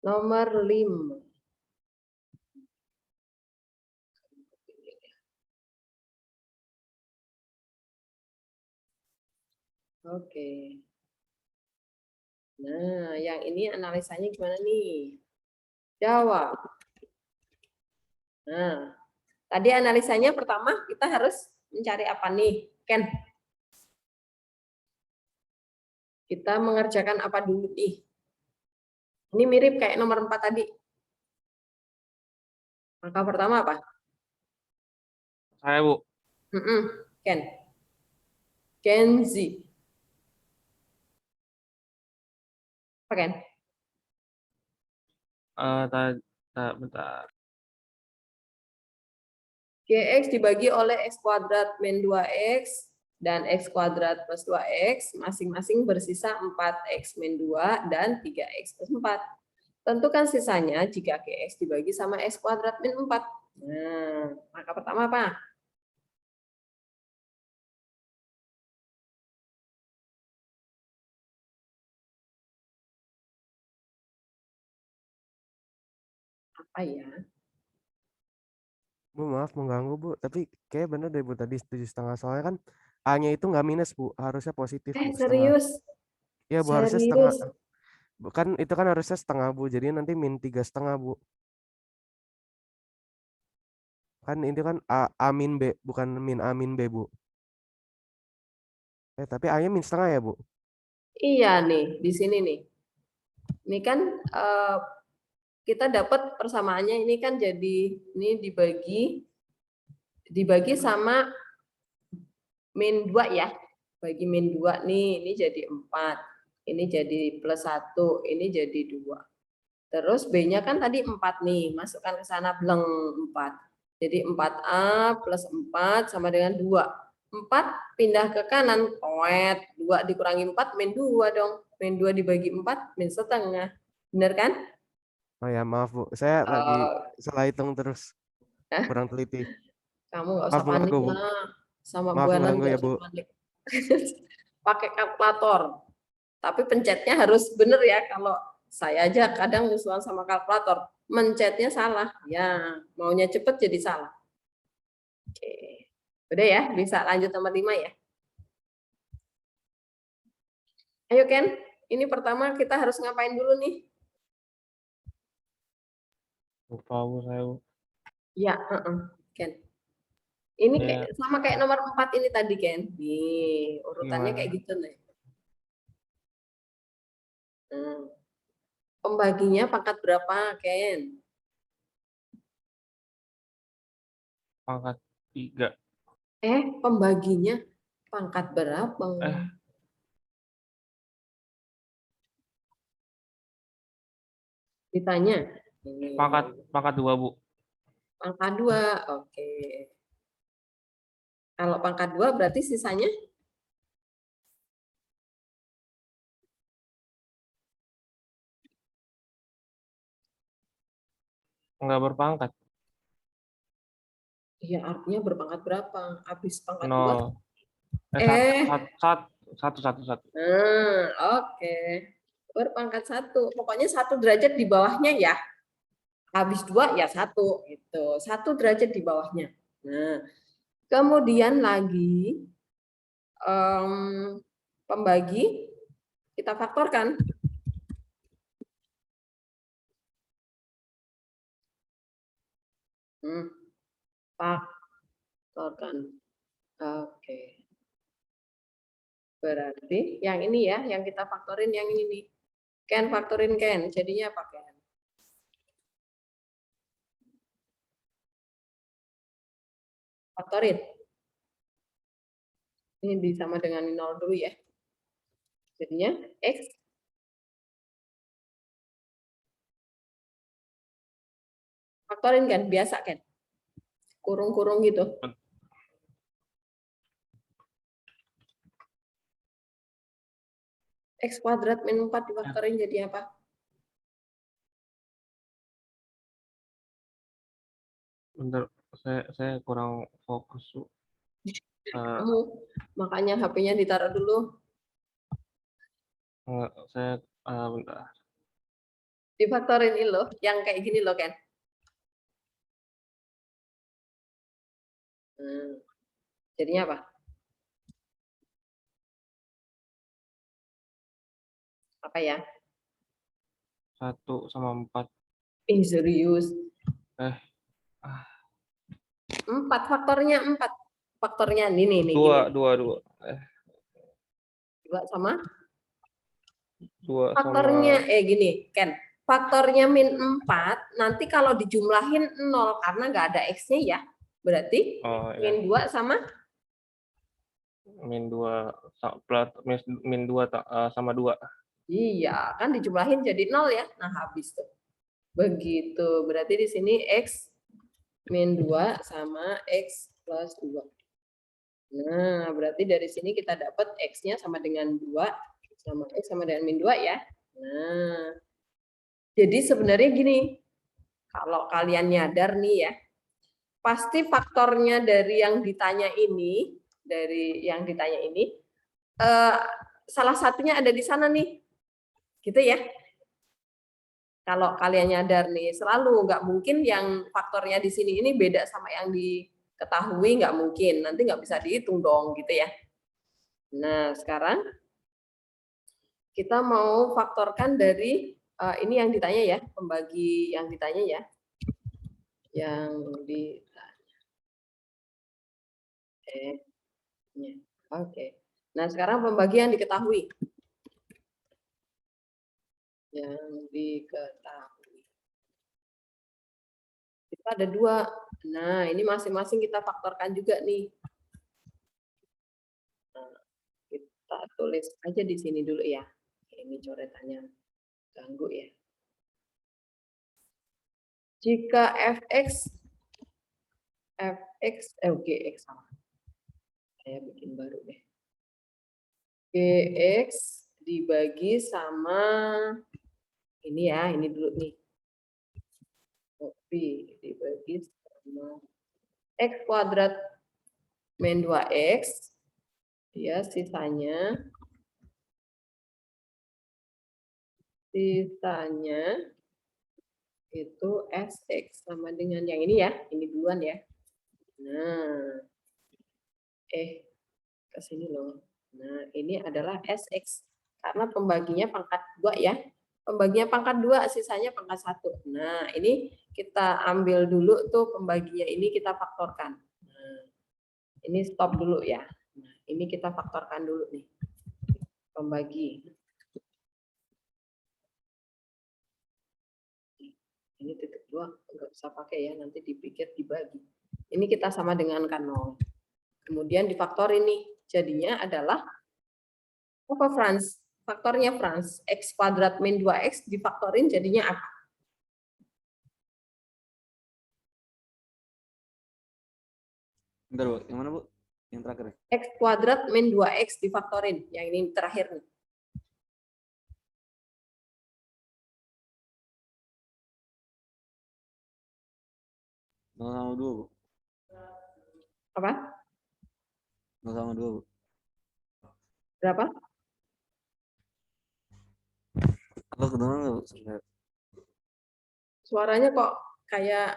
Nomor 5. Oke. Nah, yang ini analisanya gimana nih? Jawab. Nah, tadi analisanya pertama kita harus mencari apa nih, Ken? Kita mengerjakan apa dulu nih? Ini mirip kayak nomor 4 tadi. Langkah pertama apa? Saya, Bu. Ken. Kenzi. Apa Ken? Bentar. Gx dibagi oleh x kuadrat min 2x dan x kuadrat plus 2x masing-masing bersisa 4x min 2 dan 3x plus 4. Tentukan sisanya jika Gx dibagi sama x kuadrat min 4. Nah, maka pertama apa? Apa ya? Bu, maaf mengganggu Bu, tapi kayak bener deh Bu tadi 7,5 soalnya kan A-nya itu nggak minus Bu, harusnya positif Bu, setengah. Serius? Iya Bu, harusnya setengah. Serius? Bukan itu kan harusnya setengah Bu, jadi nanti min 3,5 Bu. Kan itu kan A min B, bukan min A min B Bu. Tapi A-nya min setengah ya Bu? Iya nih, di sini nih. Ini kan kita dapat persamaannya ini kan jadi ini dibagi sama min 2 ya. Bagi min 2 nih, ini jadi 4. Ini jadi plus 1, ini jadi 2. Terus B-nya kan tadi 4 nih, masukkan ke sana bleng 4. Jadi 4A plus 4 sama dengan 2. 4 pindah ke kanan, toet. 2 dikurangi 4, min 2 dong. Min 2 dibagi 4, min setengah. Bener kan? Oh ya, maaf Bu. Saya lagi salah hitung terus. Hah? Kurang teliti. Kamu nggak Maaf usah Bu, panik ganggu, Bu. lah. Sama Maaf Bu Bu, Anan ganggu nggak ya usah Bu. panik. Pakai kalkulator. Tapi pencetnya harus bener ya. Kalau saya aja kadang usulan sama kalkulator. Mencetnya salah. Ya, maunya cepet jadi salah. Oke. Udah ya, bisa lanjut nomor 5 ya. Ayo Ken, ini pertama kita harus ngapain dulu nih? Lupa Bu saya Bu. Ya, Ken. Ini Ya. sama kayak nomor 4 ini tadi Ken. Nih, urutannya Gimana? kayak gitu nih. Pembaginya pangkat berapa, Ken? Pangkat 3. Pembaginya pangkat berapa? Ditanya. Pangkat 2 Bu. Pangkat 2, oke. Kalau pangkat 2 berarti sisanya? Enggak berpangkat. Iya, artinya berpangkat berapa? Habis pangkat 0. 2? Satu. Oke. Berpangkat 1. Pokoknya 1 derajat di bawahnya ya. Habis 2 ya 1 gitu. 1 derajat di bawahnya. Nah, kemudian lagi pembagi kita faktorkan. Faktorkan. Oke. Berarti yang ini ya, yang kita faktorin yang ini nih. Ken faktorin Ken, jadinya apa Ken? Faktorin. Ini disama dengan 0 dulu ya. Jadinya X. Faktorin kan, biasa kan? Kurung-kurung gitu. X kuadrat min 4 difaktorin jadi apa? Bentar, saya kurang fokus Bu. Kamu makanya HP-nya ditaruh dulu. Saya bentar. Difaktorin ini loh, yang kayak gini loh Ken. Jadinya apa? Apa ya? 1 sama 4. Serius. 4 faktornya 4. Faktornya ini nih. 2 sama? 2 Faktornya gini, Ken. Faktornya min 4 nanti kalau dijumlahin 0 karena nggak ada X-nya ya. Berarti min 2 sama? Min 2 sama 2. Iya, kan dijumlahin jadi 0 ya. Nah, habis tuh. Begitu. Berarti di sini X min 2 sama X plus 2. Nah, berarti dari sini kita dapat X-nya sama dengan 2 sama X sama dengan min 2 ya. Nah, jadi sebenarnya gini, kalau kalian nyadar nih ya, pasti faktornya dari yang ditanya ini, salah satunya ada di sana nih, gitu ya. Kalau kalian nyadar nih, selalu nggak mungkin yang faktornya di sini ini beda sama yang diketahui, nggak mungkin. Nanti nggak bisa dihitung dong, gitu ya. Nah, sekarang kita mau faktorkan dari ini yang ditanya ya, pembagi yang ditanya ya. Yang ditanya. Oke. Nah, sekarang pembagi yang diketahui. Yang diketahui. Kita ada 2. Nah, ini masing-masing kita faktorkan juga nih. Nah, kita tulis aja di sini dulu ya. Ini coretannya ganggu ya. Jika Gx salah. Saya bikin baru deh. Gx dibagi sama ini ya, ini dulu nih. Copy dibagi sama x kuadrat min 2x, ya sisanya itu sx sama dengan yang ini ya, ini duluan ya. Nah, ke sini loh. Nah, ini adalah sx karena pembaginya pangkat 2 ya. Pembaginya pangkat 2, sisanya pangkat 1. Nah, ini kita ambil dulu tuh pembaginya ini kita faktorkan. Nah, ini stop dulu ya. Nah, ini kita faktorkan dulu nih. Pembagi. Ini titik 2 enggak usah pakai ya, nanti dipikir dibagi. Ini kita sama dengan kan 0. Kemudian difaktor ini. Jadinya adalah apa Franz? Faktornya Franz, x kuadrat min 2x difaktorin jadinya apa? Bentar, Bu. Yang mana, Bu? Yang terakhir ya? X kuadrat min 2x difaktorin. Yang ini terakhir nih. Nol sama 2, Bu. Apa? 0 sama 2, Bu. Berapa? Halo, kedengeran nggak, Bu? Sebentar. Suaranya kok kayak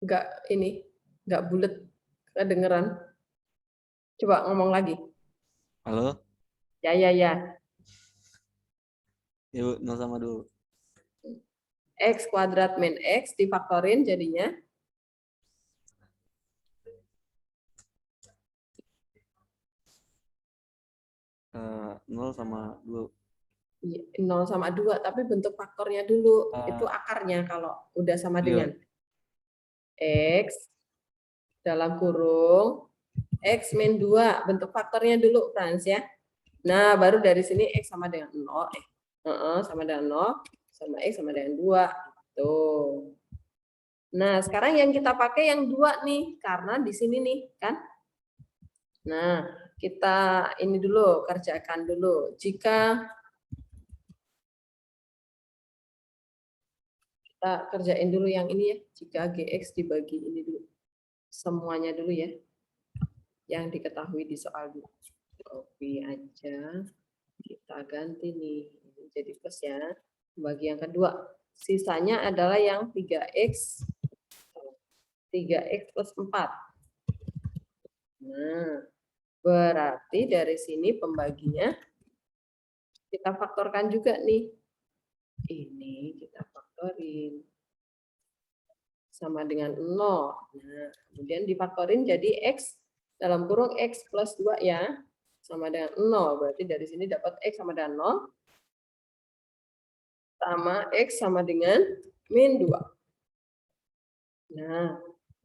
nggak bulat, kedengeran. Coba ngomong lagi. Halo? Ya. Ya, Bu. 0 sama 2, Bu. X kuadrat min x difaktorin jadinya 0 sama 2. 0 sama 2, tapi bentuk faktornya dulu. Itu akarnya kalau udah sama dengan X dalam kurung X min 2. Bentuk faktornya dulu, Frans ya. Nah, baru dari sini X sama dengan 0. Sama dengan 0, sama X sama dengan 2. Tuh. Nah, sekarang yang kita pakai yang 2 nih, karena di sini nih, kan? Nah, kita ini dulu, kerjakan dulu. Jika kita kerjain dulu yang ini ya, jika Gx dibagi ini dulu. Semuanya dulu ya, yang diketahui di soal dulu. Copy aja, kita ganti nih, ini jadi plus ya. Bagi yang kedua, sisanya adalah yang 3x plus 4. Nah, berarti dari sini pembaginya kita faktorkan juga nih. Ini kita faktorin. Sama dengan 0. Nah, kemudian difaktorin jadi x dalam kurung x plus 2 ya. Sama dengan 0. Berarti dari sini dapat x sama dengan 0. Sama x sama dengan min 2. Nah,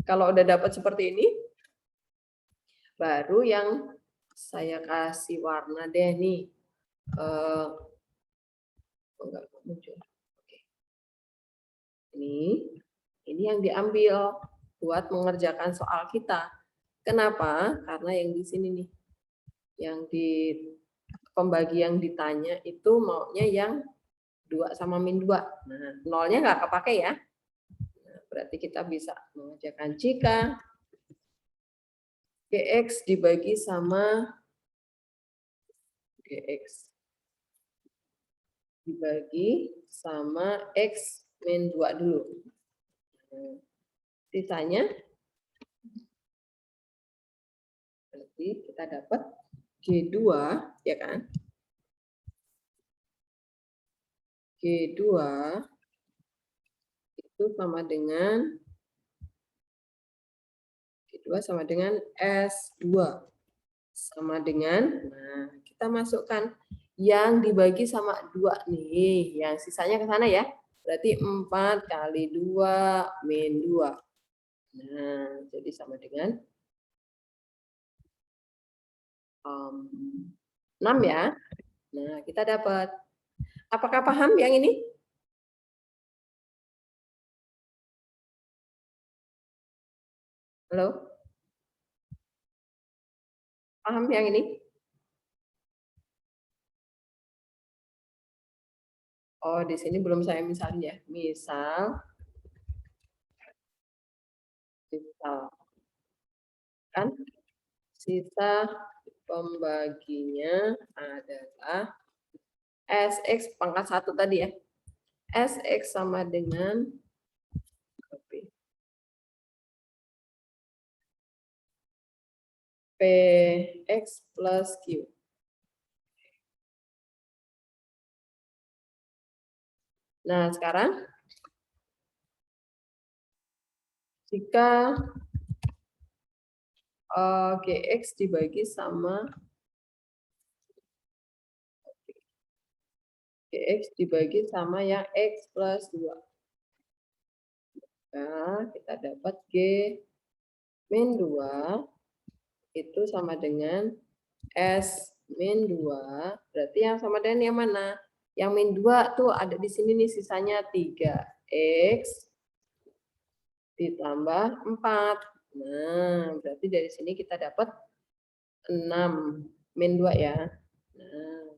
kalau udah dapat seperti ini, baru yang saya kasih warna deh nih. Enggak muncul. Oke. Ini yang diambil buat mengerjakan soal kita. Kenapa? Karena yang di sini nih, yang di pembagi yang ditanya itu maunya yang 2 sama min 2. Nah, nolnya nggak kepake ya. Nah, berarti kita bisa mengerjakan jika Gx dibagi sama Gx dibagi sama X min 2 dulu. Sisanya berarti kita dapat G2 ya kan? G2 itu sama dengan S2 sama dengan, nah kita masukkan yang dibagi sama 2 nih, yang sisanya ke sana ya. Berarti 4 kali 2 min 2. Nah, jadi sama dengan 6 ya. Nah, kita dapat. Apakah paham yang ini? Halo? Paham yang ini? Oh, di sini belum saya misalin ya. Misal kan sisa pembaginya adalah SX pangkat 1 tadi ya. SX sama dengan PX plus Q. Nah, sekarang jika GX dibagi sama yang X plus 2. Nah, kita dapat G min 2 itu sama dengan S min 2. Berarti yang sama dengan yang mana? Yang min 2 tuh ada di sini nih, sisanya 3X ditambah 4. Nah, berarti dari sini kita dapat 6 min 2 ya. Nah,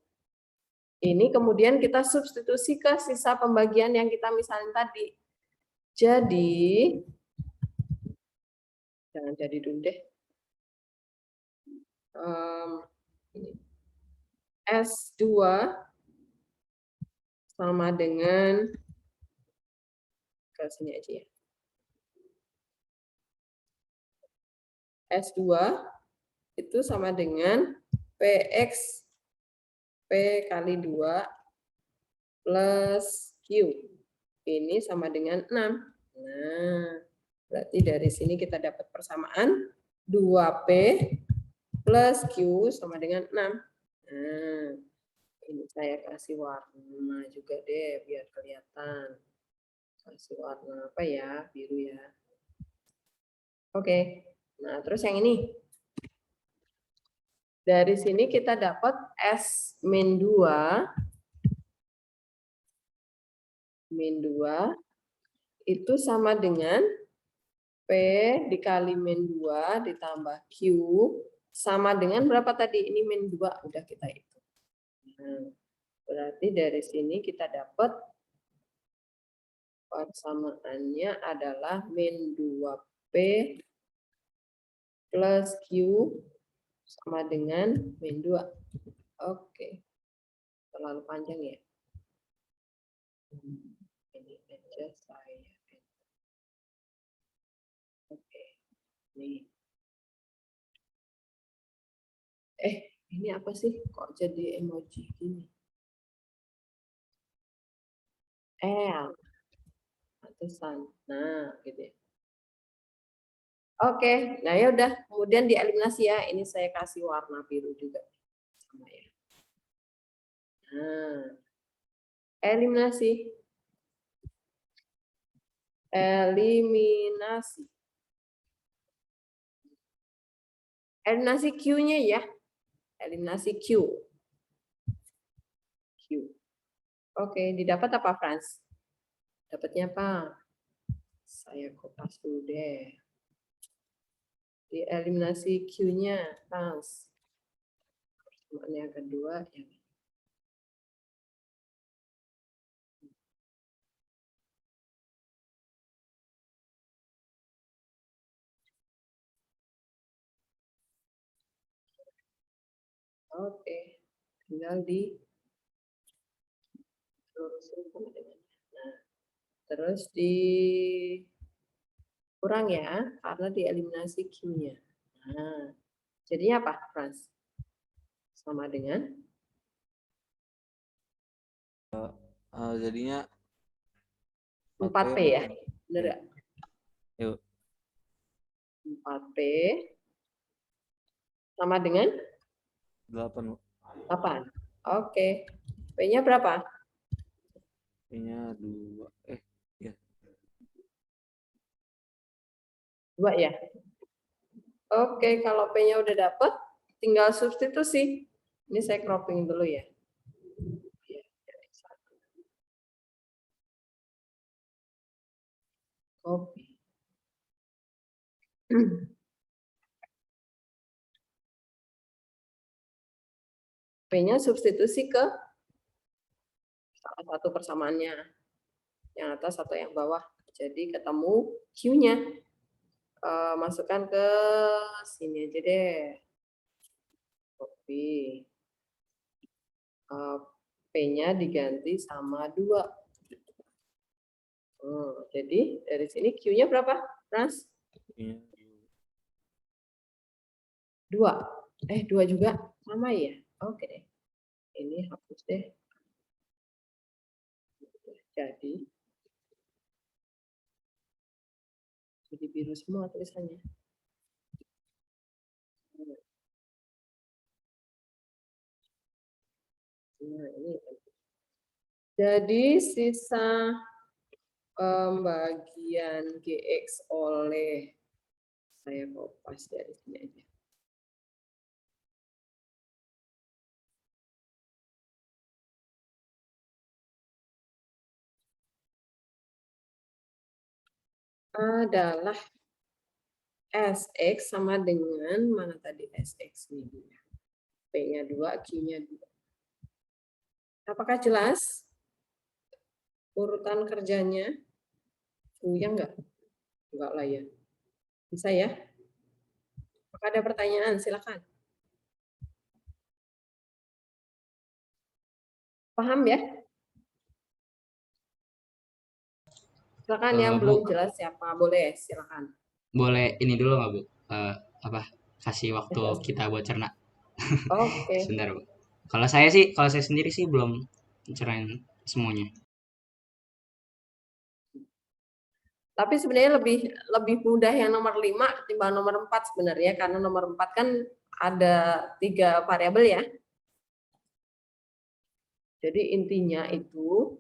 ini kemudian kita substitusi ke sisa pembagian yang kita misalin tadi. Jadi, jangan jadi dulu deh. Ini. S2 sama dengan, ke sini aja ya. S2 itu sama dengan PX P kali 2 plus Q. Ini sama dengan 6. Nah, berarti dari sini kita dapat persamaan 2P plus Q sama dengan 6. Nah, ini saya kasih warna juga deh biar kelihatan. Kasih warna apa ya? Biru ya. Oke. Nah, terus yang ini. Dari sini kita dapat S min 2 itu sama dengan P dikali min 2 ditambah Q sama dengan berapa tadi? Ini min 2 udah kita hitung. Nah, berarti dari sini kita dapat persamaannya adalah min 2P plus Q sama dengan min 2. Oke. Terlalu panjang ya. Ini aja saya. Oke. Nih. Ini apa sih? Kok jadi emoji gini? Pantesan. Nah, gitu ya. Oke, nah ya udah, kemudian dieliminasi ya. Ini saya kasih warna biru juga sama ya. Nah, eliminasi. Eliminasi Q-nya ya. Eliminasi Q. Oke, didapat apa, Frans? Dapatnya apa? Saya kopas dulu deh. Dieliminasi Q-nya, Frans. Persamaan yang kedua ya. Oke, tinggal di nah, terus kurang ya, karena dieliminasi Q-nya. Nah, jadinya apa, Frans? Sama dengan? Jadinya 4P ya, bener nggak? Yuk. 4P sama dengan? 8. 8. Oke. P-nya berapa? P-nya 2. Ya. 2 ya? Oke, kalau P-nya udah dapet, tinggal substitusi. Ini saya cropping dulu ya. Copy. P-nya substitusi ke salah satu persamaannya. Yang atas atau yang bawah. Jadi ketemu Q-nya. Masukkan ke sini aja deh. Copy. P-nya diganti sama 2. Jadi dari sini Q-nya berapa, Mas? 2. 2 juga sama ya? Oke deh. Ini hapus deh. Jadi biru semua tulisannya. Nah, ini. Jadi sisa pembagian GX oleh, saya kopas dari sini aja. Adalah SX sama dengan, mana tadi SX ini? P-nya 2, Q-nya 2. Apakah jelas urutan kerjanya? Ya enggak? Enggak lah ya. Bisa ya? Apakah ada pertanyaan? Silakan. Paham ya? Silakan yang Bu, belum jelas siapa, boleh silakan. boleh ini dulu nggak Bu? Kasih waktu kita buat cerna. Oke. Sebentar Bu. Kalau saya sendiri sih belum cerain semuanya. Tapi sebenarnya lebih mudah yang nomor 5 ketimbang nomor 4 sebenarnya, karena nomor 4 kan ada 3 variabel ya. Jadi intinya itu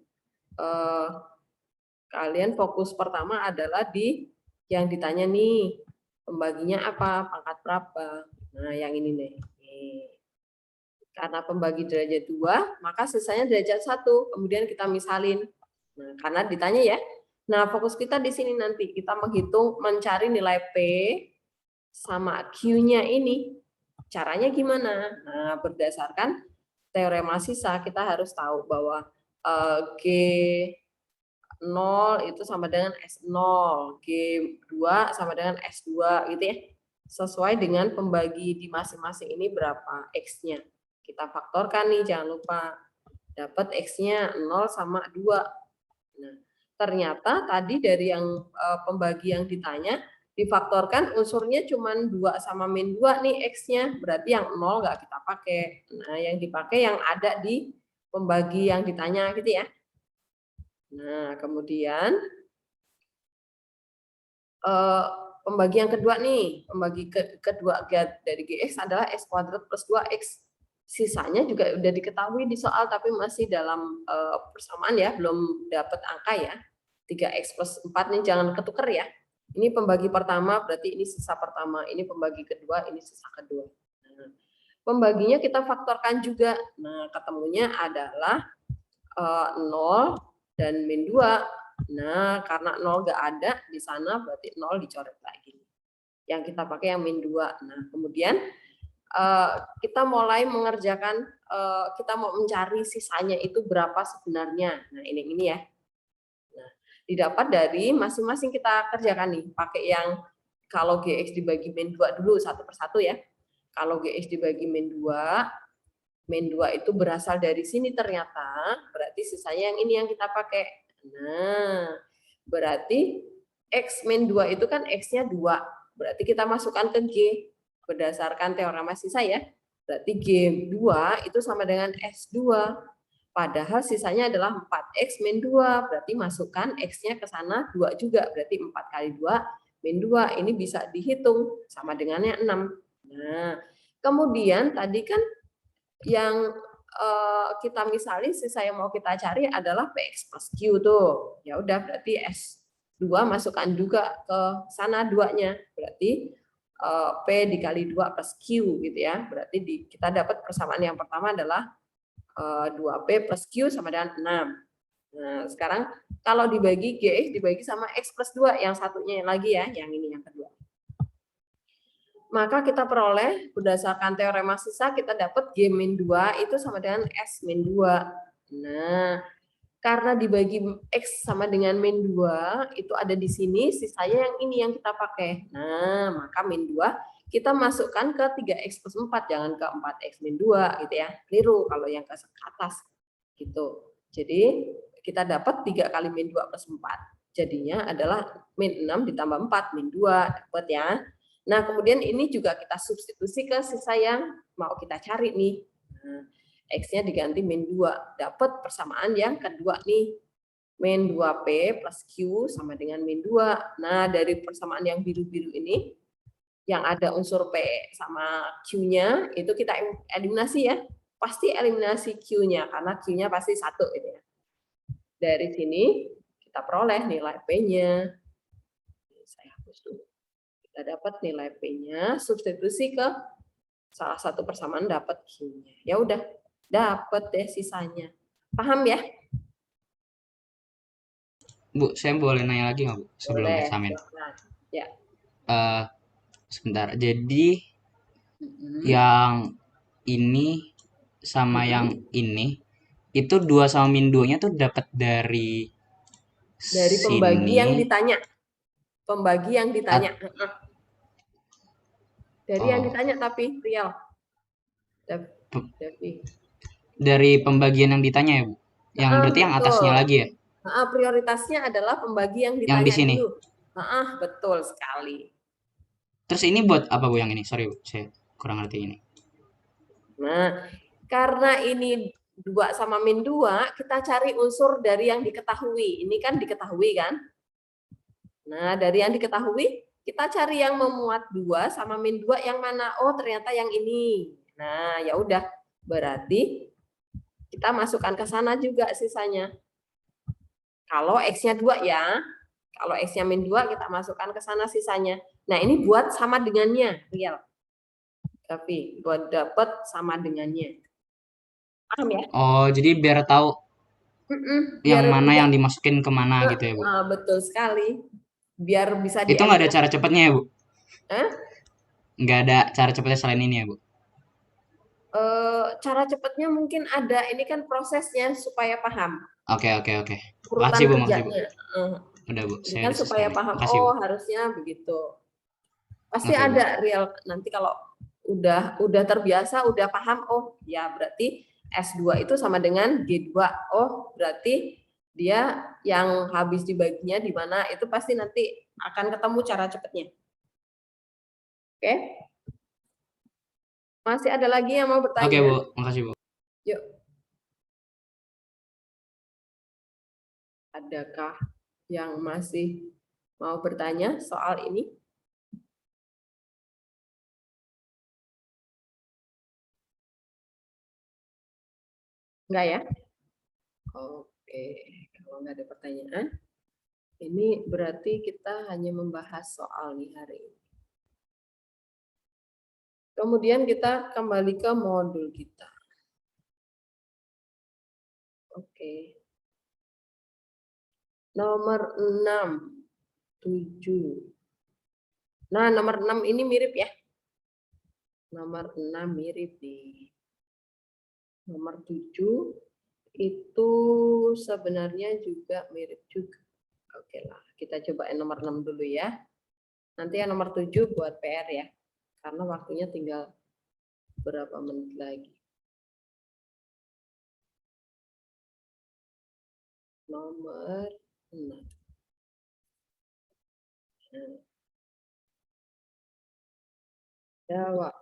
kalian fokus pertama adalah di yang ditanya nih, pembaginya apa, pangkat berapa. Nah, yang ini nih. Karena pembagi derajat 2, maka sisanya derajat 1. Kemudian kita misalin. Nah, karena ditanya ya. Nah, fokus kita di sini nanti. Kita menghitung, mencari nilai P sama Q-nya ini. Caranya gimana? Nah, berdasarkan teorema sisa, kita harus tahu bahwa G0 itu sama dengan S0, G2 sama dengan S2, gitu ya. Sesuai dengan pembagi di masing-masing ini berapa X-nya. Kita faktorkan nih, jangan lupa. Dapat X-nya 0 sama 2. Nah, ternyata tadi dari yang pembagi yang ditanya, difaktorkan unsurnya cuma 2 sama min 2 nih X-nya. Berarti yang 0 nggak kita pakai. Nah, yang dipakai yang ada di pembagi yang ditanya gitu ya. Nah, kemudian pembagi yang kedua nih, pembagi kedua dari GX adalah X kuadrat plus 2X. Sisanya juga udah diketahui di soal, tapi masih dalam persamaan ya, belum dapat angka ya. 3X plus 4 nih jangan ketuker ya. Ini pembagi pertama, berarti ini sisa pertama. Ini pembagi kedua, ini sisa kedua. Nah, pembaginya kita faktorkan juga. Nah, ketemunya adalah 0 dan min 2. Nah, karena 0 nggak ada di sana, berarti 0 dicoret lagi. Yang kita pakai yang min 2. Nah, kemudian kita mulai mengerjakan, kita mau mencari sisanya itu berapa sebenarnya. Nah, ini ya. Nah, didapat dari masing-masing kita kerjakan nih. Pakai yang kalau GX dibagi min 2 dulu satu persatu ya. Kalau GX dibagi min 2 itu berasal dari sini ternyata, berarti sisanya yang ini yang kita pakai. Nah, berarti X min 2 itu kan X-nya 2. Berarti kita masukkan ke G. Berdasarkan teorema sisa ya. Berarti G2 itu sama dengan S2. Padahal sisanya adalah 4X min 2. Berarti masukkan X-nya ke sana 2 juga. Berarti 4 kali 2 min 2. Ini bisa dihitung sama dengannya 6. Nah, kemudian tadi kan yang kita misali sisa yang mau kita cari adalah PX plus Q tuh. Ya udah berarti S2 masukkan juga ke sana 2-nya. Berarti P dikali 2 plus Q gitu ya. Berarti kita dapat persamaan yang pertama adalah 2P plus Q sama dengan 6. Nah, sekarang kalau dibagi GX dibagi sama X plus 2, yang satunya lagi ya, yang ini yang kedua. Maka kita peroleh berdasarkan teorema sisa kita dapat G min 2 itu sama dengan S min 2. Nah, karena dibagi X sama dengan min 2 itu ada di sini, sisanya yang ini yang kita pakai. Nah, maka min 2 kita masukkan ke 3X plus 4, jangan ke 4X min 2 gitu ya. Keliru kalau yang ke atas gitu. Jadi kita dapat 3 kali min 2 plus 4. Jadinya adalah min 6 ditambah 4, min 2 dapat ya. Nah, kemudian ini juga kita substitusi ke sisa yang mau kita cari nih. Nah, X-nya diganti min 2. Dapat persamaan yang kedua nih. Min 2P plus Q sama dengan min 2. Nah, dari persamaan yang biru-biru ini, yang ada unsur P sama Q-nya, itu kita eliminasi ya. Pasti eliminasi Q-nya, karena Q-nya pasti 1 gitu ya. Dari sini, kita peroleh nilai P-nya. Saya hapus dulu. Kita dapat nilai P-nya, substitusi ke salah satu persamaan dapat Q-nya. Ya udah, dapat deh sisanya. Paham ya? Bu, saya boleh nanya lagi nggak, Bu? Sebelum Boleh. eksamen. Silakan. Ya. Sebentar. Jadi yang ini sama yang ini itu 2 sama min 2-nya tuh dapat dari Pembagi yang sini. ditanya. Pembagi yang ditanya. Dari yang ditanya tapi real. Dari pembagian yang ditanya ya, Bu? Yang berarti yang atasnya lagi ya? Prioritasnya adalah pembagi yang ditanya Yang di sini. dulu. Betul sekali. Terus ini buat apa, Bu, yang ini? Sorry, Bu, saya kurang ngerti ini. Nah, karena ini 2 sama min 2, kita cari unsur dari yang diketahui. Ini kan diketahui kan? Nah, dari yang diketahui, kita cari yang memuat 2 sama min 2 yang mana? Oh, ternyata yang ini. Nah, ya udah. Berarti kita masukkan ke sana juga sisanya. Kalau X-nya 2 ya. Kalau X-nya min 2, kita masukkan ke sana sisanya. Nah, ini buat sama dengannya, real. Tapi buat dapat sama dengannya. Paham ya? Oh, jadi biar tahu yang mana yang dimasukin kemana gitu ya, Bu? Betul sekali. Biar bisa Itu nggak ada cara cepatnya ya, Bu? Nggak ada cara cepatnya selain ini ya, Bu? Cara cepatnya mungkin ada. Ini kan prosesnya supaya paham. Oke. Urutan Makasih, Bu. kerjanya. Udah, Bu. Ini kan supaya paham. Makasih, Bu. Harusnya begitu. Pasti ada real. Nanti kalau udah terbiasa, udah paham, oh ya berarti S2 itu sama dengan G2. Oh, berarti dia yang habis dibaginya di mana, itu pasti nanti akan ketemu cara cepatnya. Oke? Masih ada lagi yang mau bertanya? Oke, Bu. Makasih, Bu. Yuk. Adakah yang masih mau bertanya soal ini? Enggak ya? Oke, kalau nggak ada pertanyaan, ini berarti kita hanya membahas soal nih hari ini. Kemudian kita kembali ke modul kita. Oke. Nomor 6, 7. Nah, nomor 6 ini mirip ya. Nomor 6 mirip nih. Nomor 7 itu sebenarnya juga mirip juga. Oke lah, kita coba yang nomor 6 dulu ya. Nanti yang nomor 7 buat PR ya. Karena waktunya tinggal berapa menit lagi. Nomor 6. Jawab.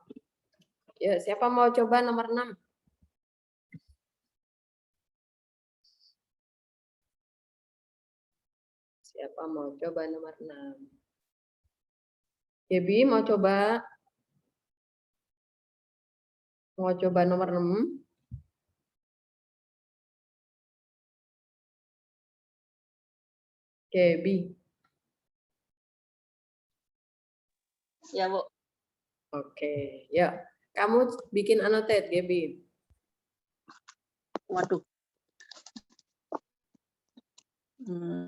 Ya, siapa mau coba nomor 6? Siapa mau coba nomor 6? Debbie mau coba? Mau coba nomor 6? Debbie. Ya, Bu. Oke, ya. Kamu bikin annotate, Debbie. Waduh.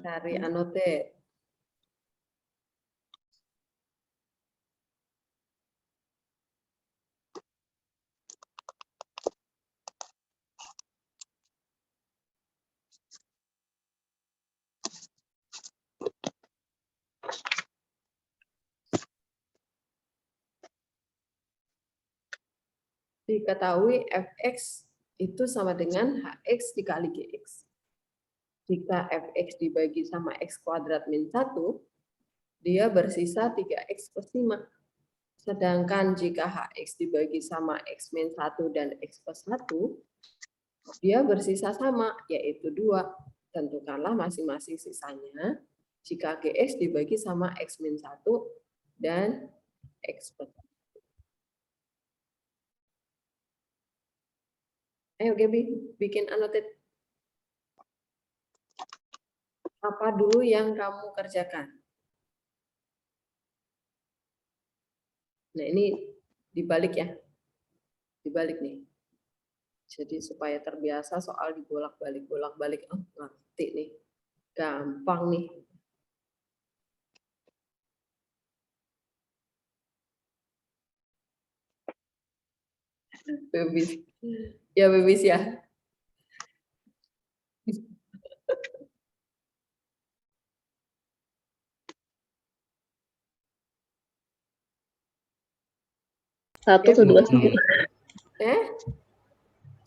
Cari annotate. 。Diketahui fx itu sama dengan hx dikali gx. Jika fx dibagi sama x kuadrat min 1, dia bersisa 3x plus 5. Sedangkan jika hx dibagi sama x min 1 dan x plus 1, dia bersisa sama, yaitu 2. Tentukanlah masing-masing sisanya jika gx dibagi sama x min 1 dan x plus 1. Ayo Gaby, bikin annotate. Apa dulu yang kamu kerjakan? Nah, ini dibalik ya. Dibalik nih. Jadi supaya terbiasa soal dibolak-balik, bolak-balik. Oh, ngerti nih. Gampang nih. Bebis. Ya, bebis ya. Satu ke dua.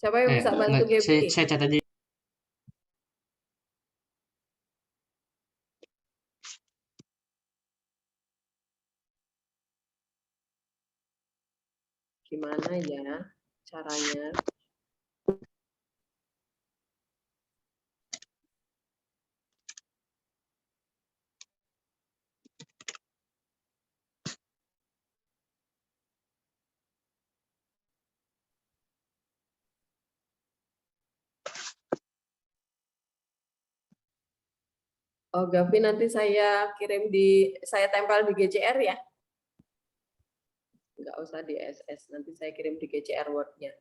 Siapa yang bisa bantu Gaby? Saya catat aja. Gimana ya caranya? Oh, Gavi nanti saya tempel di GCR ya. Enggak usah di SS, nanti saya kirim di GCR Word-nya.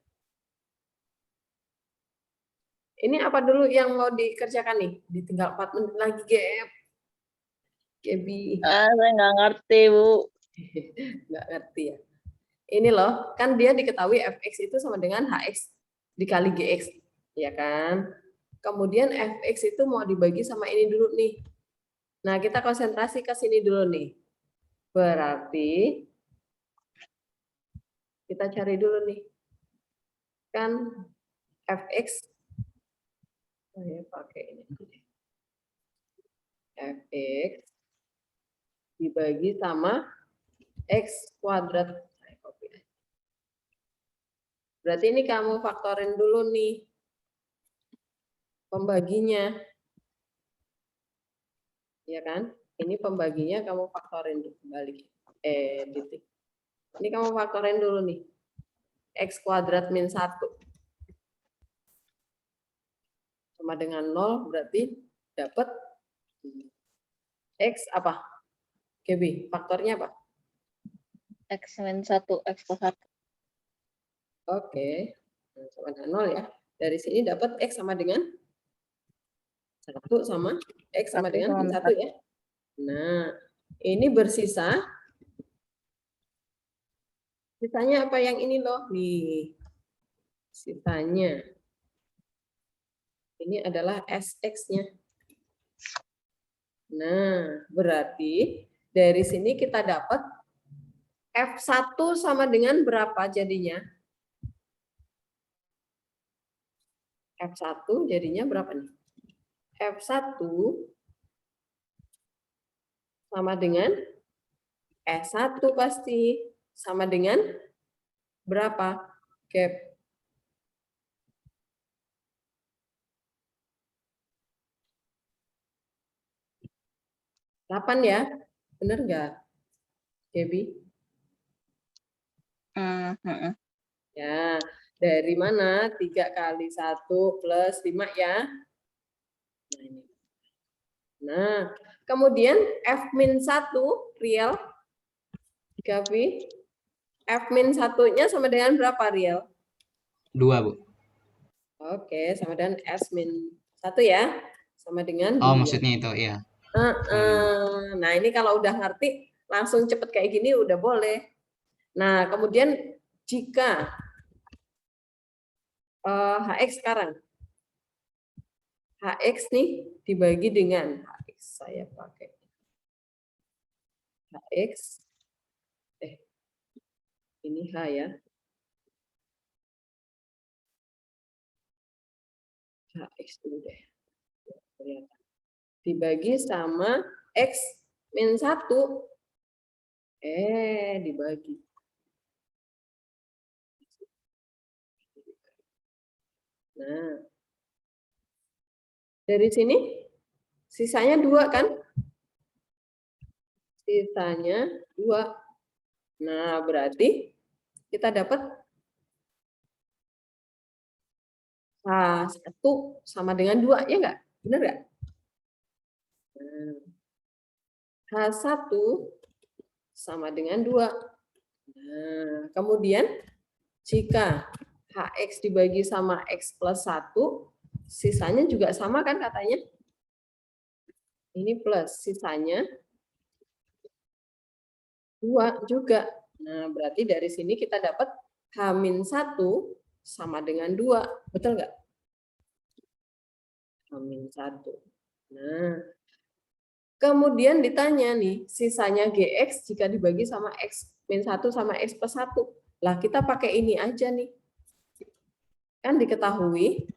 Ini apa dulu yang mau dikerjakan nih? Ditinggal 4 menit lagi, Gaby. Saya nggak ngerti, Bu. Nggak ngerti ya. Ini loh, kan dia diketahui fx itu sama dengan hx dikali gx, ya kan? Kemudian fx itu mau dibagi sama ini dulu nih. Nah, kita konsentrasi ke sini dulu nih. Berarti kita cari dulu nih. Kan fx, saya pakai ini. Fx dibagi sama x kuadrat. Saya copy. Berarti ini kamu faktorin dulu nih pembaginya. Ya kan? Ini pembaginya kamu faktorin kembali. Titik. Ini kamu faktorin dulu nih. X kuadrat min 1. Sama dengan 0 berarti dapat X apa? Gaby, faktornya apa? X min 1, X plus 1. Oke. Nah, sama dengan 0 ya. Dari sini dapat X sama dengan 1 sama X sama dengan 1 ya. Nah, ini bersisa. Sisanya apa yang ini loh? Nih. Sisanya. Ini adalah SX-nya. Nah, berarti dari sini kita dapat F1 sama dengan berapa jadinya? F1 jadinya berapa nih? F1 sama dengan S1 pasti. Sama dengan berapa? Gap. Delapan ya? Bener nggak, Gaby? Ya, dari mana? 3 kali 1 plus 5 ya? Nah, ini. Nah, kemudian F-1 real, Gaby, F-1-nya sama dengan berapa real? 2, Bu. Oke, sama dengan S-1 ya? Sama dengan 2. Oh, maksudnya itu, ya. Nah, ini kalau udah ngerti, langsung cepet kayak gini udah boleh. Nah, kemudian jika HX sekarang, HX nih dibagi dengan HX, saya pakai HX, ini H ya, HX dulu deh. Kelihatan. Dibagi sama X min 1. Dibagi. Nah, dari sini sisanya 2 kan? Sisanya 2. Nah, berarti kita dapat H1 sama dengan 2, ya enggak? Benar enggak? Nah, H1 sama dengan 2. Nah, kemudian jika HX dibagi sama X plus 1, sisanya juga sama kan katanya? Ini plus, sisanya 2 juga. Nah, berarti dari sini kita dapat H-1 sama dengan 2. Betul nggak? H-1. Nah, kemudian ditanya nih, sisanya GX jika dibagi sama X-1 sama X plus 1. Lah, kita pakai ini aja nih. Kan diketahui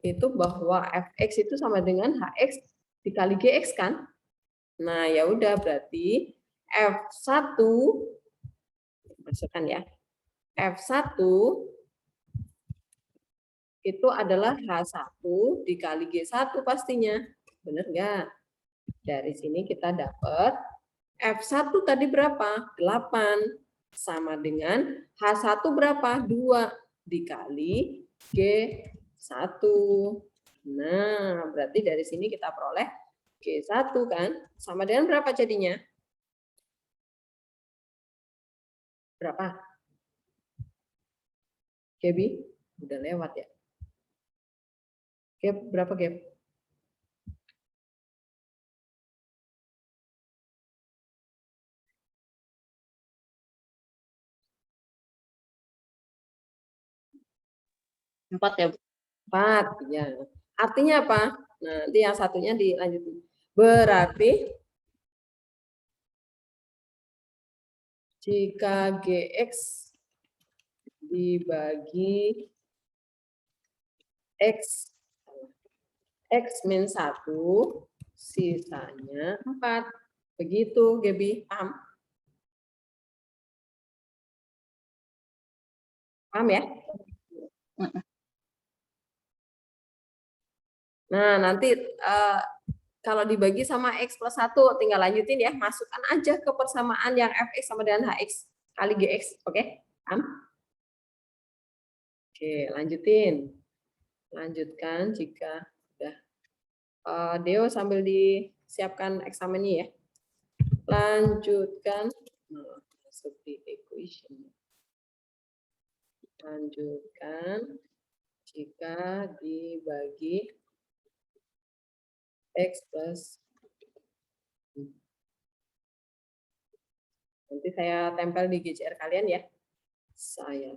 itu bahwa Fx itu sama dengan Hx dikali Gx kan? Nah, ya udah berarti F1 masukkan ya. F1 itu adalah H1 dikali G1 pastinya. Benar nggak? Dari sini kita dapat F1 tadi berapa? 8 sama dengan H1 berapa? 2 dikali G1. Nah, berarti dari sini kita peroleh G1 kan? Sama dengan berapa jadinya? Berapa? Gaby? Udah lewat ya? Gap, berapa gap? Empat ya, Bu? 4, ya. Artinya apa? Nah, nanti yang satunya dilanjutin. Berarti jika GX dibagi X min 1, sisanya 4. Begitu, Gaby. Paham? Paham ya? Nah, nanti kalau dibagi sama X plus 1, tinggal lanjutin ya. Masukkan aja ke persamaan yang Fx sama dengan Hx kali Gx. Oke? Paham? Oke, lanjutin. Lanjutkan jika sudah. Deo sambil disiapkan eksamennya ya. Lanjutkan. Masuk di equation. Lanjutkan jika dibagi X plus. Nanti saya tempel di GCR kalian ya. Saya